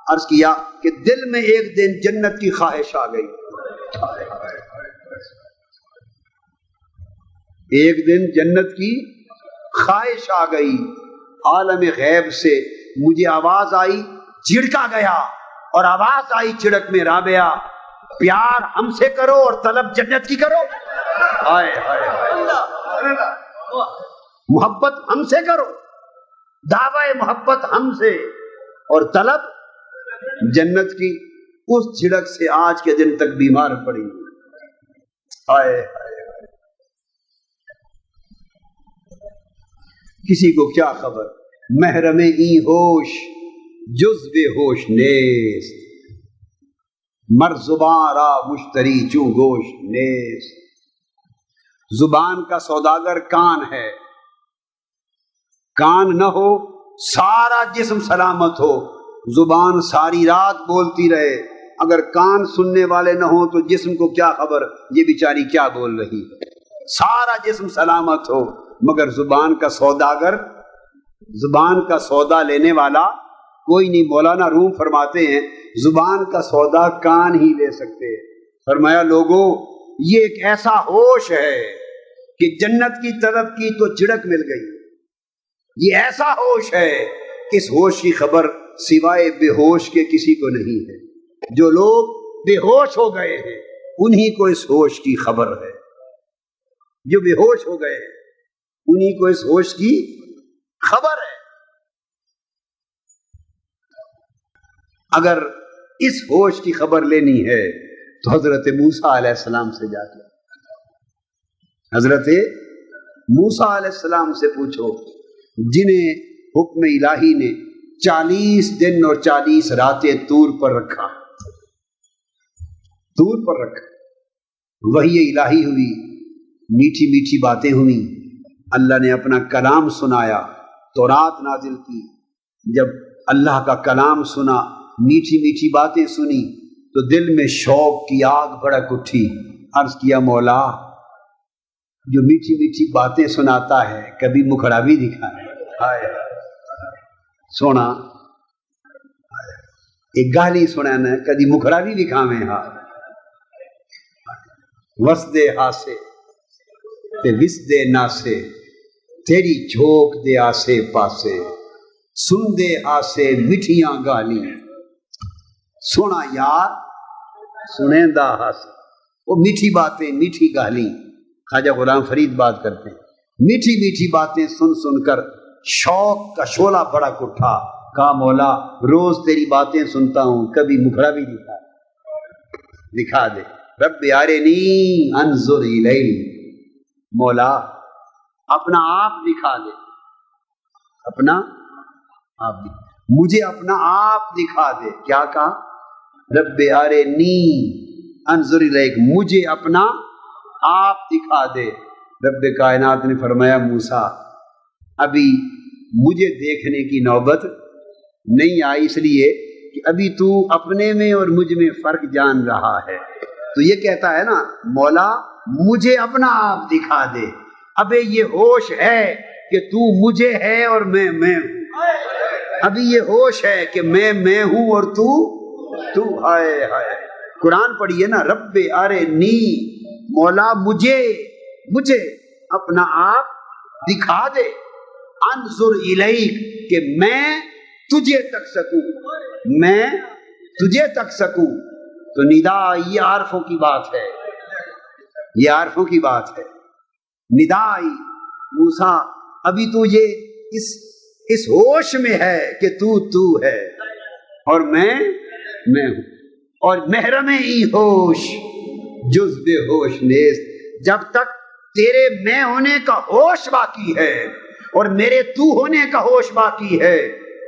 عرض کیا کہ دل میں ایک دن جنت کی خواہش آ گئی، ایک دن جنت کی خواہش آ گئی، عالم غیب سے مجھے آواز آئی، جھڑکا گیا اور آواز آئی چھڑک میں رابعہ پیار ہم سے کرو اور طلب جنت کی کرو۔ ہائے ہائے ہائے، محبت ہم سے کرو، دعوی محبت ہم سے اور طلب جنت کی۔ اس جھڑک سے آج کے دن تک بیمار پڑی۔ ہائے ہائے، کسی کو کیا خبر، محرم ای ہوش جز بے ہوش نیست، مر زبان را مشتری چوں گوش نیست۔ زبان کا سوداگر کان ہے، کان نہ ہو سارا جسم سلامت ہو، زبان ساری رات بولتی رہے، اگر کان سننے والے نہ ہوں تو جسم کو کیا خبر یہ بیچاری کیا بول رہی ہے؟ سارا جسم سلامت ہو مگر زبان کا سوداگر، زبان کا سودا لینے والا کوئی نہیں۔ مولانا روم فرماتے ہیں زبان کا سودا کان ہی لے سکتے ہیں۔ فرمایا لوگوں یہ ایک ایسا ہوش ہے کہ جنت کی طرف کی تو جھڑک مل گئی، یہ ایسا ہوش ہے کہ اس ہوش کی خبر سوائے بے ہوش کے کسی کو نہیں ہے۔ جو لوگ بے ہوش ہو گئے ہیں انہی کو اس ہوش کی خبر ہے، جو بے ہوش ہو گئے ہیں انہی کو اس ہوش کی خبر ہے۔ اگر اس ہوش کی خبر لینی ہے تو حضرت موسیٰ علیہ السلام سے جا کے، حضرت موسیٰ علیہ السلام سے پوچھو جنہیں حکم الہی نے 40 دن اور 40 راتیں طور پر رکھا، طور پر رکھا، وحی الہی ہوئی، میٹھی میٹھی باتیں ہوئیں، اللہ نے اپنا کلام سنایا، تورات نازل کی۔ جب اللہ کا کلام سنا، میٹھی میٹھی باتیں سنی تو دل میں شوق کی آگ بھڑک اٹھی۔ عرض کیا مولا جو میٹھی میٹھی باتیں سناتا ہے کبھی مکھڑا بھی دکھائے، ہائے سونا ایک گالی سنانا کدی مکھڑا بھی دکھاویں، ہاں وسدے ہاسے تے وسدے ناسے، تیری جھوک دے آسے پاسے، سن دے آسے مٹھیاں گالی، سونا یار سنیں دا ہاسے۔ وہ میٹھی باتیں میٹھی گالی، خواجہ غلام فرید بات کرتے ہیں، میٹھی میٹھی باتیں سن سن کر شوق کا شعلہ بھڑک اٹھا۔ کہا مولا روز تیری باتیں سنتا ہوں کبھی مکھڑا بھی دکھا دے۔ رب ارنی انظر الیک، مولا اپنا آپ دکھا دے، اپنا آپ مجھے اپنا آپ دکھا دے۔ کیا کہا؟ رب ارنی انظر الیک، مجھے اپنا آپ دکھا دے۔ رب کائنات نے فرمایا موسیٰ ابھی مجھے دیکھنے کی نوبت نہیں آئی، اس لیے کہ ابھی تو اپنے میں اور مجھ میں فرق جان رہا ہے۔ تو یہ کہتا ہے نا مولا مجھے اپنا آپ دکھا دے۔ ابھی یہ ہوش ہے کہ تو مجھے ہے اور میں ہوں، ابھی یہ ہوش ہے کہ میں ہوں اور تو ہائے ہائے۔ قرآن پڑھیے نا، رب ارنی، مولا مجھے اپنا آپ دکھا دے، انظر الیک، کہ میں تجھے تک سکوں، میں تجھے تک سکوں۔ تو ندا یہ عارفوں کی بات ہے، یہ عارفوں کی بات ہے۔ ندا آئی موسیٰ ابھی تو یہ اس ہوش میں ہے کہ تو ہے اور میں ہوں، اور محرم ای ہوش جز بے ہوش نیست۔ جب تک تیرے میں ہونے کا ہوش باقی ہے اور میرے تو ہونے کا ہوش باقی ہے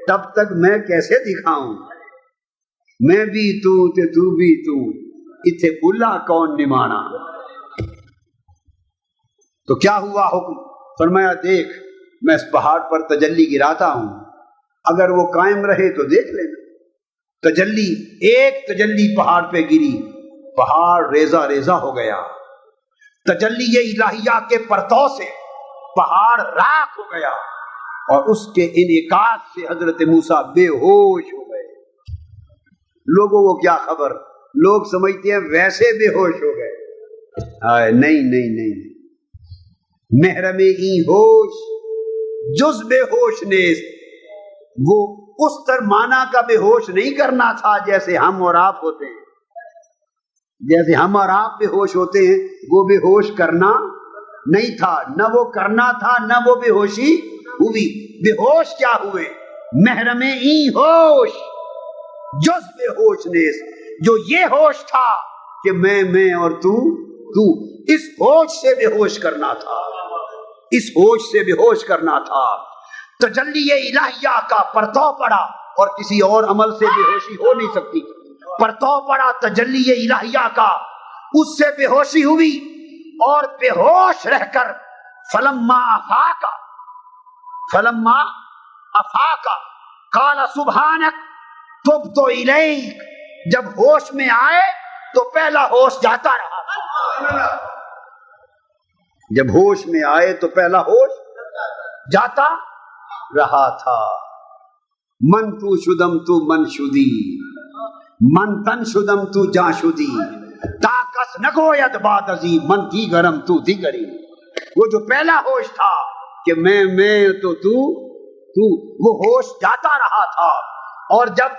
تب تک میں کیسے دکھاؤں؟ میں بھی تو بھی تو، اتھے بھلا کون نمانا۔ تو کیا ہوا حکم؟ فرمایا دیکھ میں اس پہاڑ پر تجلی گراتا ہوں، اگر وہ قائم رہے تو دیکھ لینا۔ تجلی، ایک تجلی پہاڑ پہ گری، پہاڑ ریزہ ریزہ ہو گیا۔ تجلی الہیہ کے پرتو سے پہاڑ راکھ ہو گیا اور اس کے انعکاس سے حضرت موسیٰ بے ہوش ہو گئے۔ لوگوں کو کیا خبر، لوگ سمجھتے ہیں ویسے بے ہوش ہو گئے، نہیں، محرم ای ہوش جز بے ہوش نیست۔ وہ اس ترمانہ کا بے ہوش نہیں کرنا تھا جیسے ہم اور آپ ہوتے ہیں، جیسے ہم اور آپ بے ہوش ہوتے ہیں، وہ بے ہوش کرنا نہیں تھا، نہ وہ کرنا تھا نہ وہ بے ہوشی ہوئی۔ بے ہوش کیا ہوئے؟ محرم ای ہوش جز بے ہوش نیست، جو یہ ہوش تھا کہ میں اور تو، اس ہوش سے بے ہوش کرنا تھا، اس ہوش سے بے ہوش کرنا تھا۔ تجلی الہیہ کا پرتو پڑا اور کسی اور عمل سے بے ہوشی ہو نہیں سکتی۔ پرتو پڑا تجلی الہیہ کا، اس سے بے ہوشی ہوئی اور بے ہوش رہ کر فلما افاق قال سبحانک تب تو الیک، جب ہوش میں آئے تو پہلا ہوش جاتا رہا، جب ہوش میں آئے تو پہلا ہوش جاتا رہا تھا۔ من تو شدم تو من شدی، من تن شدم تو جا شدی، تاکس نگوید بعد ازی، من دیگرم تو دیگری۔ وہ جو پہلا ہوش تھا کہ میں تو تو، وہ ہوش جاتا رہا تھا، اور جب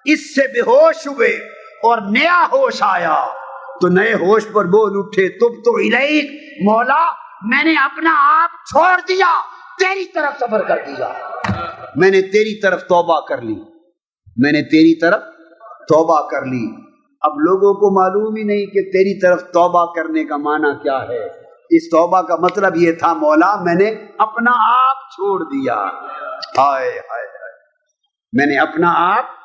اس سے بے ہوش ہوئے اور نیا ہوش آیا تو نئے ہوش پر بول اٹھے تب تو الیک، مولا میں نے اپنا آپ چھوڑ دیا، تیری طرف سفر کر دیا، میں نے تیری طرف توبہ کر لی، میں نے تیری طرف توبہ کر لی۔ اب لوگوں کو معلوم ہی نہیں کہ تیری طرف توبہ کرنے کا معنی کیا ہے۔ اس توبہ کا مطلب یہ تھا مولا میں نے اپنا آپ چھوڑ دیا، ہائے ہائے ہائے، میں نے اپنا آپ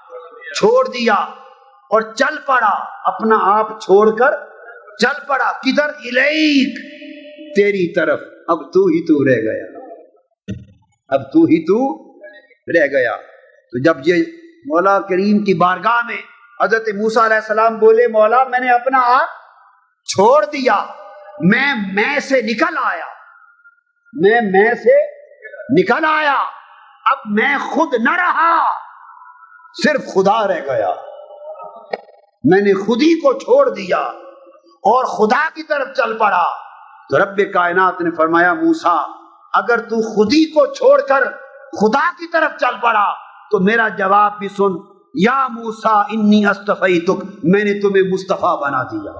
چھوڑ دیا اور چل پڑا، اپنا آپ چھوڑ کر چل پڑا، کدھر؟ الیک، تیری طرف۔ اب تو ہی تو رہ گیا، اب تو ہی تو رہ گیا۔ تو جب یہ مولا کریم کی بارگاہ میں حضرت موسیٰ علیہ السلام بولے مولا میں نے اپنا آپ چھوڑ دیا، میں سے نکل آیا، میں سے نکل آیا، اب میں خود نہ رہا، صرف خدا رہ گیا، میں نے خود ہی کو چھوڑ دیا اور خدا کی طرف چل پڑا۔ تو رب کائنات نے فرمایا موسیٰ اگر تو خود ہی کو چھوڑ کر خدا کی طرف چل پڑا تو میرا جواب بھی سن، یا موسیٰ انی اصطفیتک، میں نے تمہیں مصطفیٰ بنا دیا،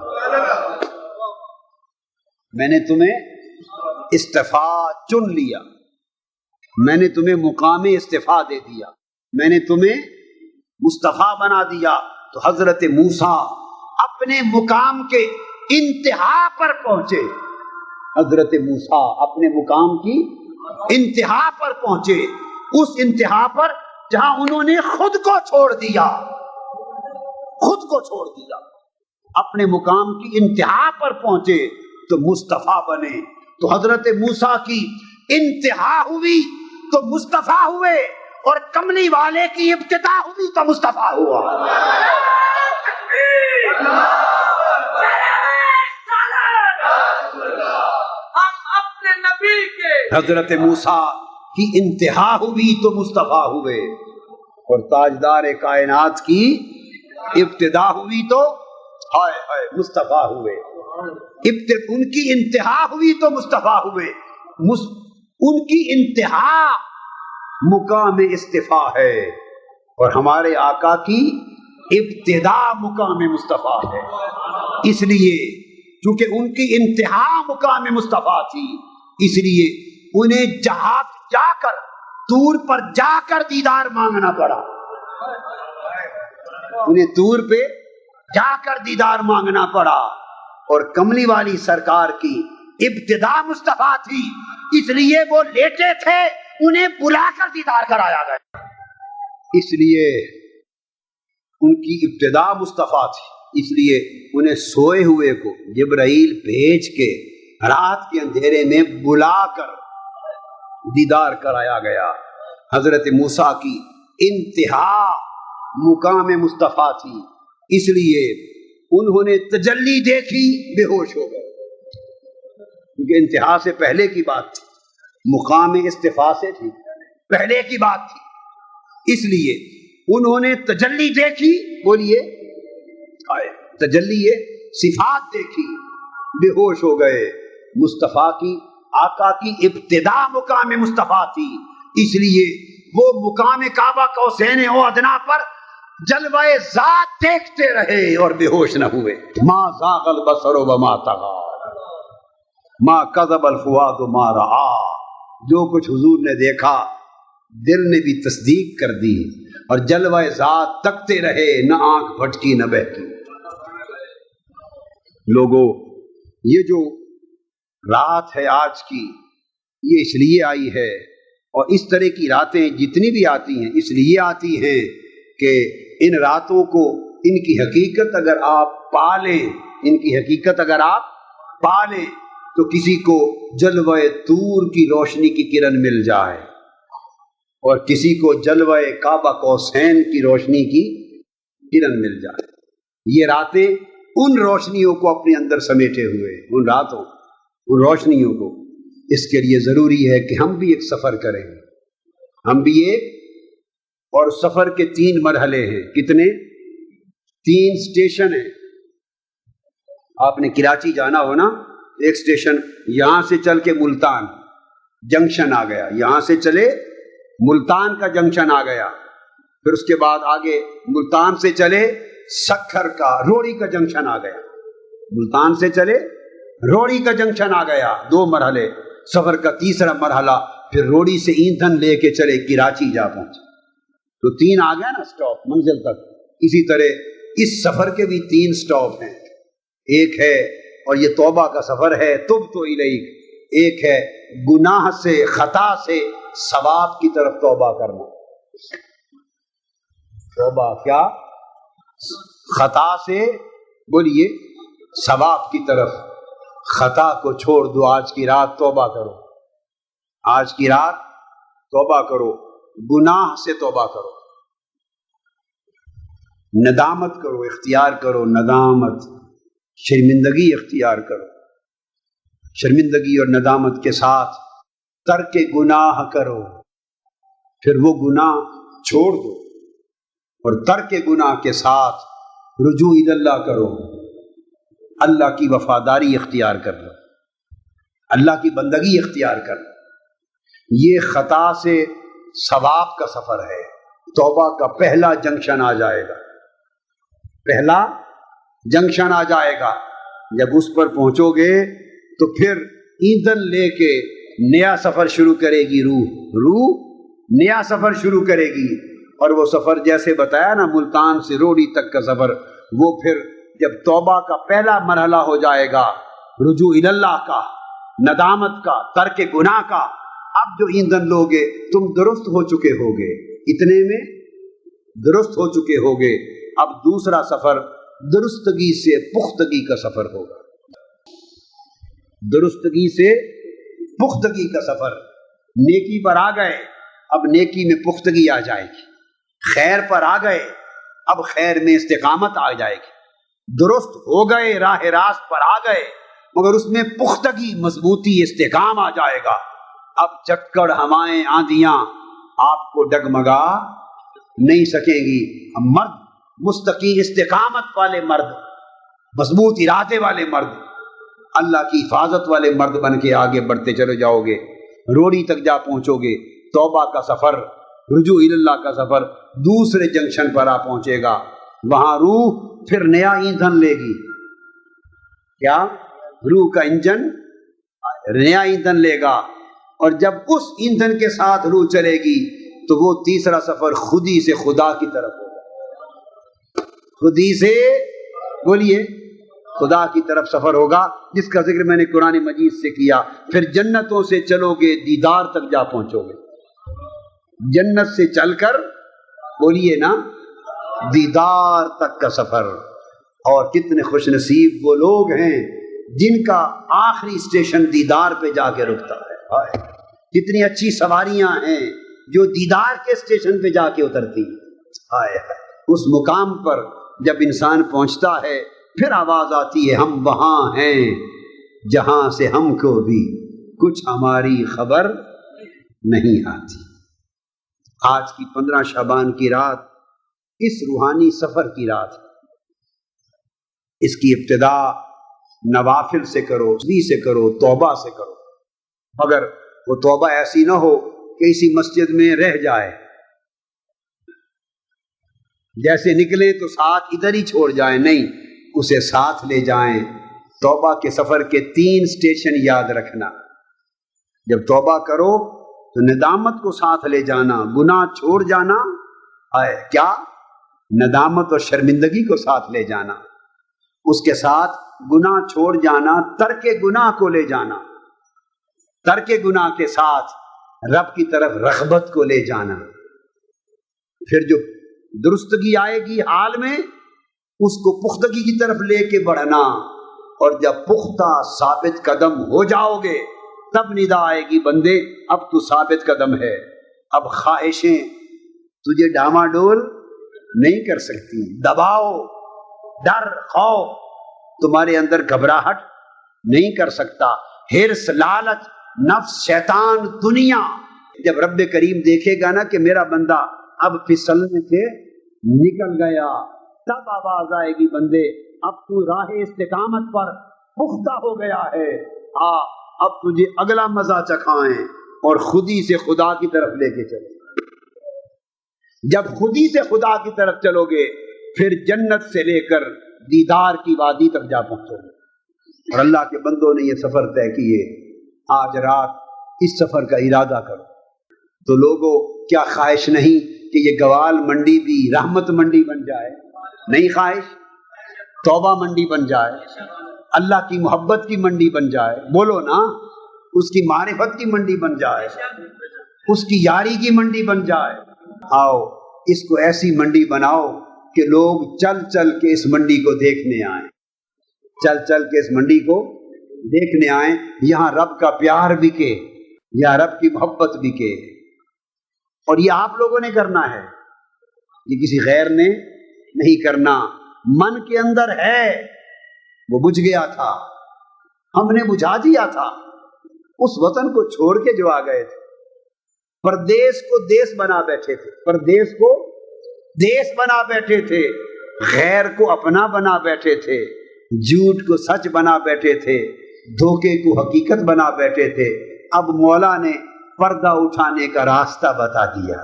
میں نے تمہیں استفاء چن لیا، میں نے تمہیں مقام استفاء دے دیا، میں نے تمہیں مصطفیٰ بنا دیا۔ تو حضرت موسیٰ اپنے مقام کے انتہا پر پہنچے، حضرت موسیٰ اپنے مقام کی انتہا پر پہنچے، اس انتہا پر جہاں انہوں نے خود کو چھوڑ دیا، خود کو چھوڑ دیا، اپنے مقام کی انتہا پر پہنچے تو مصطفیٰ بنے۔ تو حضرت موسیٰ کی انتہا ہوئی تو مصطفیٰ ہوئے، اور کملی والے کی ابتدا ہوئی تو مصطفیٰ ہوا۔ ہم اپنے نبی کے، حضرت موسیٰ کی انتہا ہوئی تو مصطفیٰ ہوئے، اور تاجدار کائنات کی ابتدا ہوئی تو ہائے ہائے مصطفیٰ ہوئے، ان کی انتہا ہوئی تو مصطفیٰ ہوئے، ان کی انتہا مقام استفاء ہے، اور ہمارے آقا کی ابتدا مقام مصطفیٰ ہے۔ اس لیے چونکہ ان کی انتہا مقام مصطفیٰ تھی، اس لیے انہیں جہاں جا کر طور پر جا کر دیدار مانگنا پڑا، انہیں طور پہ جا کر دیدار مانگنا پڑا، اور کملی والی سرکار کی ابتدا مصطفیٰ تھی، اس لیے وہ لیٹے تھے، انہیں بلا کر دیدار کرایا گیا، اس لیے ان کی ابتدا مصطفیٰ تھی، اس لیے انہیں سوئے ہوئے کو جبرائیل بھیج کے رات کے اندھیرے میں بلا کر دیدار کرایا گیا۔ حضرت موسیٰ کی انتہا مقام مصطفیٰ تھی، اس لیے انہوں نے تجلی دیکھی، بے ہوش ہو گئے، کیونکہ انتہا سے پہلے کی بات تھی، مقام استفاء سے تھی، پہلے کی بات تھی، اس لیے انہوں نے تجلی دیکھی، بولیے تجلی صفات دیکھی، بے ہوش ہو گئے۔ مصطفیٰ کی آقا کی ابتدا مقام مصطفیٰ تھی، اس لیے وہ مقام کعبہ قوسین او ادنا پر جلوہ ذات دیکھتے رہے اور بے ہوش نہ ہوئے۔ ما زاغ البصر وما طغى، ما کذب الفؤاد ما رأى، جو کچھ حضور نے دیکھا دل نے بھی تصدیق کر دی، اور جلوہ ذات تکتے رہے، نہ آنکھ بھٹکی نہ بہکی۔ لوگوں یہ جو رات ہے آج کی، یہ اس لیے آئی ہے، اور اس طرح کی راتیں جتنی بھی آتی ہیں اس لیے آتی ہیں کہ ان راتوں کو، ان کی حقیقت اگر آپ پالیں، ان کی حقیقت اگر آپ پالیں تو کسی کو جلوہ طور کی روشنی کی کرن مل جائے، اور کسی کو جلوہ کعبہ قوسین کی روشنی کی کرن مل جائے. یہ راتیں ان روشنیوں کو اپنے اندر سمیٹے ہوئے، ان راتوں، ان روشنیوں کو. اس کے لیے ضروری ہے کہ ہم بھی ایک سفر کریں، ہم بھی ایک. اور سفر کے 3 مرحلے ہیں. کتنے؟ 3 اسٹیشن ہیں. آپ نے کراچی جانا ہو نا، ایک اسٹیشن یہاں سے چل کے ملتان جنکشن آ گیا، یہاں سے چلے ملتان کا جنکشن آ گیا. پھر اس کے بعد آگے ملتان سے چلے سکھر کا روڑی کا جنکشن آ گیا. ملتان سے چلے روڑی کا جنکشن آ گیا. 2 مرحلے. سفر کا تیسرا مرحلہ پھر روڑی سے ایندھن لے کے چلے کراچی جا پہنچے. تو 3 آ گیا نا سٹاپ منزل تک. اسی طرح اس سفر کے بھی 3 سٹاپ ہیں. ایک ہے، اور یہ توبہ کا سفر ہے، تبت الیک. ایک ہے گناہ سے، خطا سے ثواب کی طرف توبہ کرنا. توبہ کیا؟ خطا سے بولیے ثواب کی طرف. خطا کو چھوڑ دو. آج کی رات توبہ کرو، آج کی رات توبہ کرو. گناہ سے توبہ کرو، ندامت کرو، اختیار کرو ندامت، شرمندگی اختیار کرو. شرمندگی اور ندامت کے ساتھ ترک گناہ کرو. پھر وہ گناہ چھوڑ دو، اور ترک گناہ کے ساتھ رجوع اللہ کرو. اللہ کی وفاداری اختیار کر لو، اللہ کی بندگی اختیار کر لو. یہ خطا سے ثواب کا سفر ہے. توبہ کا پہلا جنکشن آ جائے گا، پہلا جنکشن آ جائے گا. جب اس پر پہنچو گے تو پھر ایندھن لے کے نیا سفر شروع کرے گی. روح نیا سفر شروع کرے گی. اور وہ سفر جیسے بتایا نا ملتان سے روڑی تک کا سفر، وہ پھر جب توبہ کا پہلا مرحلہ ہو جائے گا، رجوع اللہ کا، ندامت کا، ترک گناہ کا. اب جو ایندھن لوگے تم درست ہو چکے ہوگے، اتنے میں درست ہو چکے ہوگے. اب دوسرا سفر درستگی سے پختگی کا سفر ہوگا. درستگی سے پختگی کا سفر. نیکی پر آ گئے، اب نیکی میں پختگی آ جائے گی. خیر پر آ گئے، اب خیر میں استقامت آ جائے گی. درست ہو گئے، راہ راست پر آ گئے، مگر اس میں پختگی، مضبوطی، استحکام آ جائے گا. اب چکر، ہوائیں، آندیاں آپ کو ڈگمگا نہیں سکیں گی. مرد مستقیم استقامت والے مرد، مضبوط ارادے والے مرد، اللہ کی حفاظت والے مرد بن کے آگے بڑھتے چلے جاؤ گے. روڑی تک جا پہنچو گے. توبہ کا سفر، رجوع اللہ کا سفر دوسرے جنکشن پر آ پہنچے گا. وہاں روح پھر نیا ایندھن لے گی. کیا؟ روح کا انجن نیا ایندھن لے گا. اور جب اس ایندھن کے ساتھ روح چلے گی تو وہ تیسرا سفر خودی سے خدا کی طرف ہوگا. خودی سے بولیے خدا کی طرف سفر ہوگا، جس کا ذکر میں نے قرآن مجید سے کیا. پھر جنتوں سے چلو گے، دیدار تک جا پہنچو گے. جنت سے چل کر بولیے نا دیدار تک کا سفر. اور کتنے خوش نصیب وہ لوگ ہیں جن کا آخری اسٹیشن دیدار پہ جا کے رکتا ہے. کتنی اچھی سواریاں ہیں جو دیدار کے اسٹیشن پہ جا کے اترتی ہیں. اس مقام پر جب انسان پہنچتا ہے پھر آواز آتی ہے، ہم وہاں ہیں جہاں سے ہم کو بھی کچھ ہماری خبر نہیں آتی. آج کی 15 شعبان کی رات اس روحانی سفر کی رات. اس کی ابتدا نوافل سے کرو، تسبیح سے کرو، توبہ سے کرو. مگر وہ توبہ ایسی نہ ہو کہ اسی مسجد میں رہ جائے، جیسے نکلے تو ساتھ ادھر ہی چھوڑ جائیں. نہیں، اسے ساتھ لے جائیں. توبہ کے سفر کے 3 اسٹیشن یاد رکھنا. جب توبہ کرو تو ندامت کو ساتھ لے جانا، گناہ چھوڑ جانا. کیا؟ ندامت اور شرمندگی کو ساتھ لے جانا. اس کے ساتھ گناہ چھوڑ جانا، ترک گناہ کو لے جانا. ترک گناہ کے ساتھ رب کی طرف رغبت کو لے جانا. پھر جو درستگی آئے گی حال میں، اس کو پختگی کی طرف لے کے بڑھنا. اور جب پختہ ثابت قدم ہو جاؤ گے تب ندا آئے گی، بندے اب تو ثابت قدم ہے. اب خواہشیں تجھے ڈاما ڈول نہیں کر سکتی. دباؤ، ڈر، خوف تمہارے اندر گھبراہٹ نہیں کر سکتا. ہرس، لالچ، نفس، شیطان، دنیا. جب رب کریم دیکھے گا نا کہ میرا بندہ اب پھسلنے سے نکل گیا، تب آواز آئے گی بندے اب تو راہ استقامت پر پختہ ہو گیا ہے، اب تجھے اگلا مزہ چکھائیں اور خودی سے خدا کی طرف لے کے چلیں. جب خودی سے خدا کی طرف چلو گے پھر جنت سے لے کر دیدار کی وادی تک جا پہنچو گے. اور اللہ کے بندوں نے یہ سفر طے کیے. آج رات اس سفر کا ارادہ کرو. تو لوگوں کیا خواہش نہیں کہ یہ گوال منڈی بھی رحمت منڈی بن جائے؟ نہیں خواہش؟ توبہ منڈی بن جائے، اللہ کی محبت کی منڈی بن جائے. بولو نا، اس کی معرفت کی منڈی بن جائے، اس کی یاری کی منڈی بن جائے. آؤ اس کو ایسی منڈی بناؤ کہ لوگ چل چل کے اس منڈی کو دیکھنے آئیں، چل چل کے اس منڈی کو دیکھنے آئیں. یہاں رب کا پیار بکے، یہاں رب کی محبت بکے. اور یہ آپ لوگوں نے کرنا ہے، یہ کسی غیر نے نہیں کرنا. من کے اندر ہے، وہ بجھ گیا تھا، ہم نے بجھا دیا تھا. اس وطن کو چھوڑ کے جو آ گئے تھے، پردیس کو دیس بنا بیٹھے تھے، پردیس کو دیس بنا بیٹھے تھے، غیر کو اپنا بنا بیٹھے تھے، جھوٹ کو سچ بنا بیٹھے تھے، دھوکے کو حقیقت بنا بیٹھے تھے. اب مولا نے پردہ اٹھانے کا راستہ بتا دیا.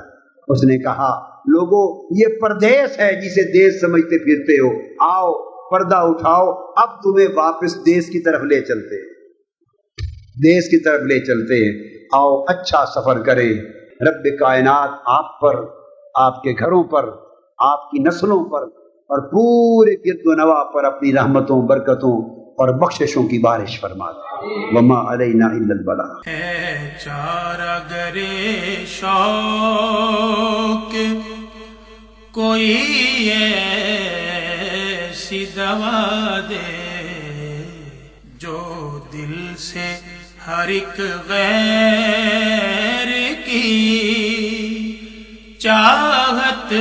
اس نے کہا لوگوں یہ پردیس ہے جسے دیس سمجھتے پھرتے ہو، آؤ پردہ اٹھاؤ، اب تمہیں واپس دیس کی طرف لے چلتے ہیں، دیس کی طرف لے چلتے ہیں. آؤ اچھا سفر کریں. رب کائنات آپ پر، آپ کے گھروں پر، آپ کی نسلوں پر اور پورے گرد و نواح پر اپنی رحمتوں، برکتوں اور بخششوں کی بارش فرما دے. وما علینا الا البلاغ. ہے چارہ گرے شوق کوئی ایسی دوا دے جو دل سے ہر ایک غیر کی چاہت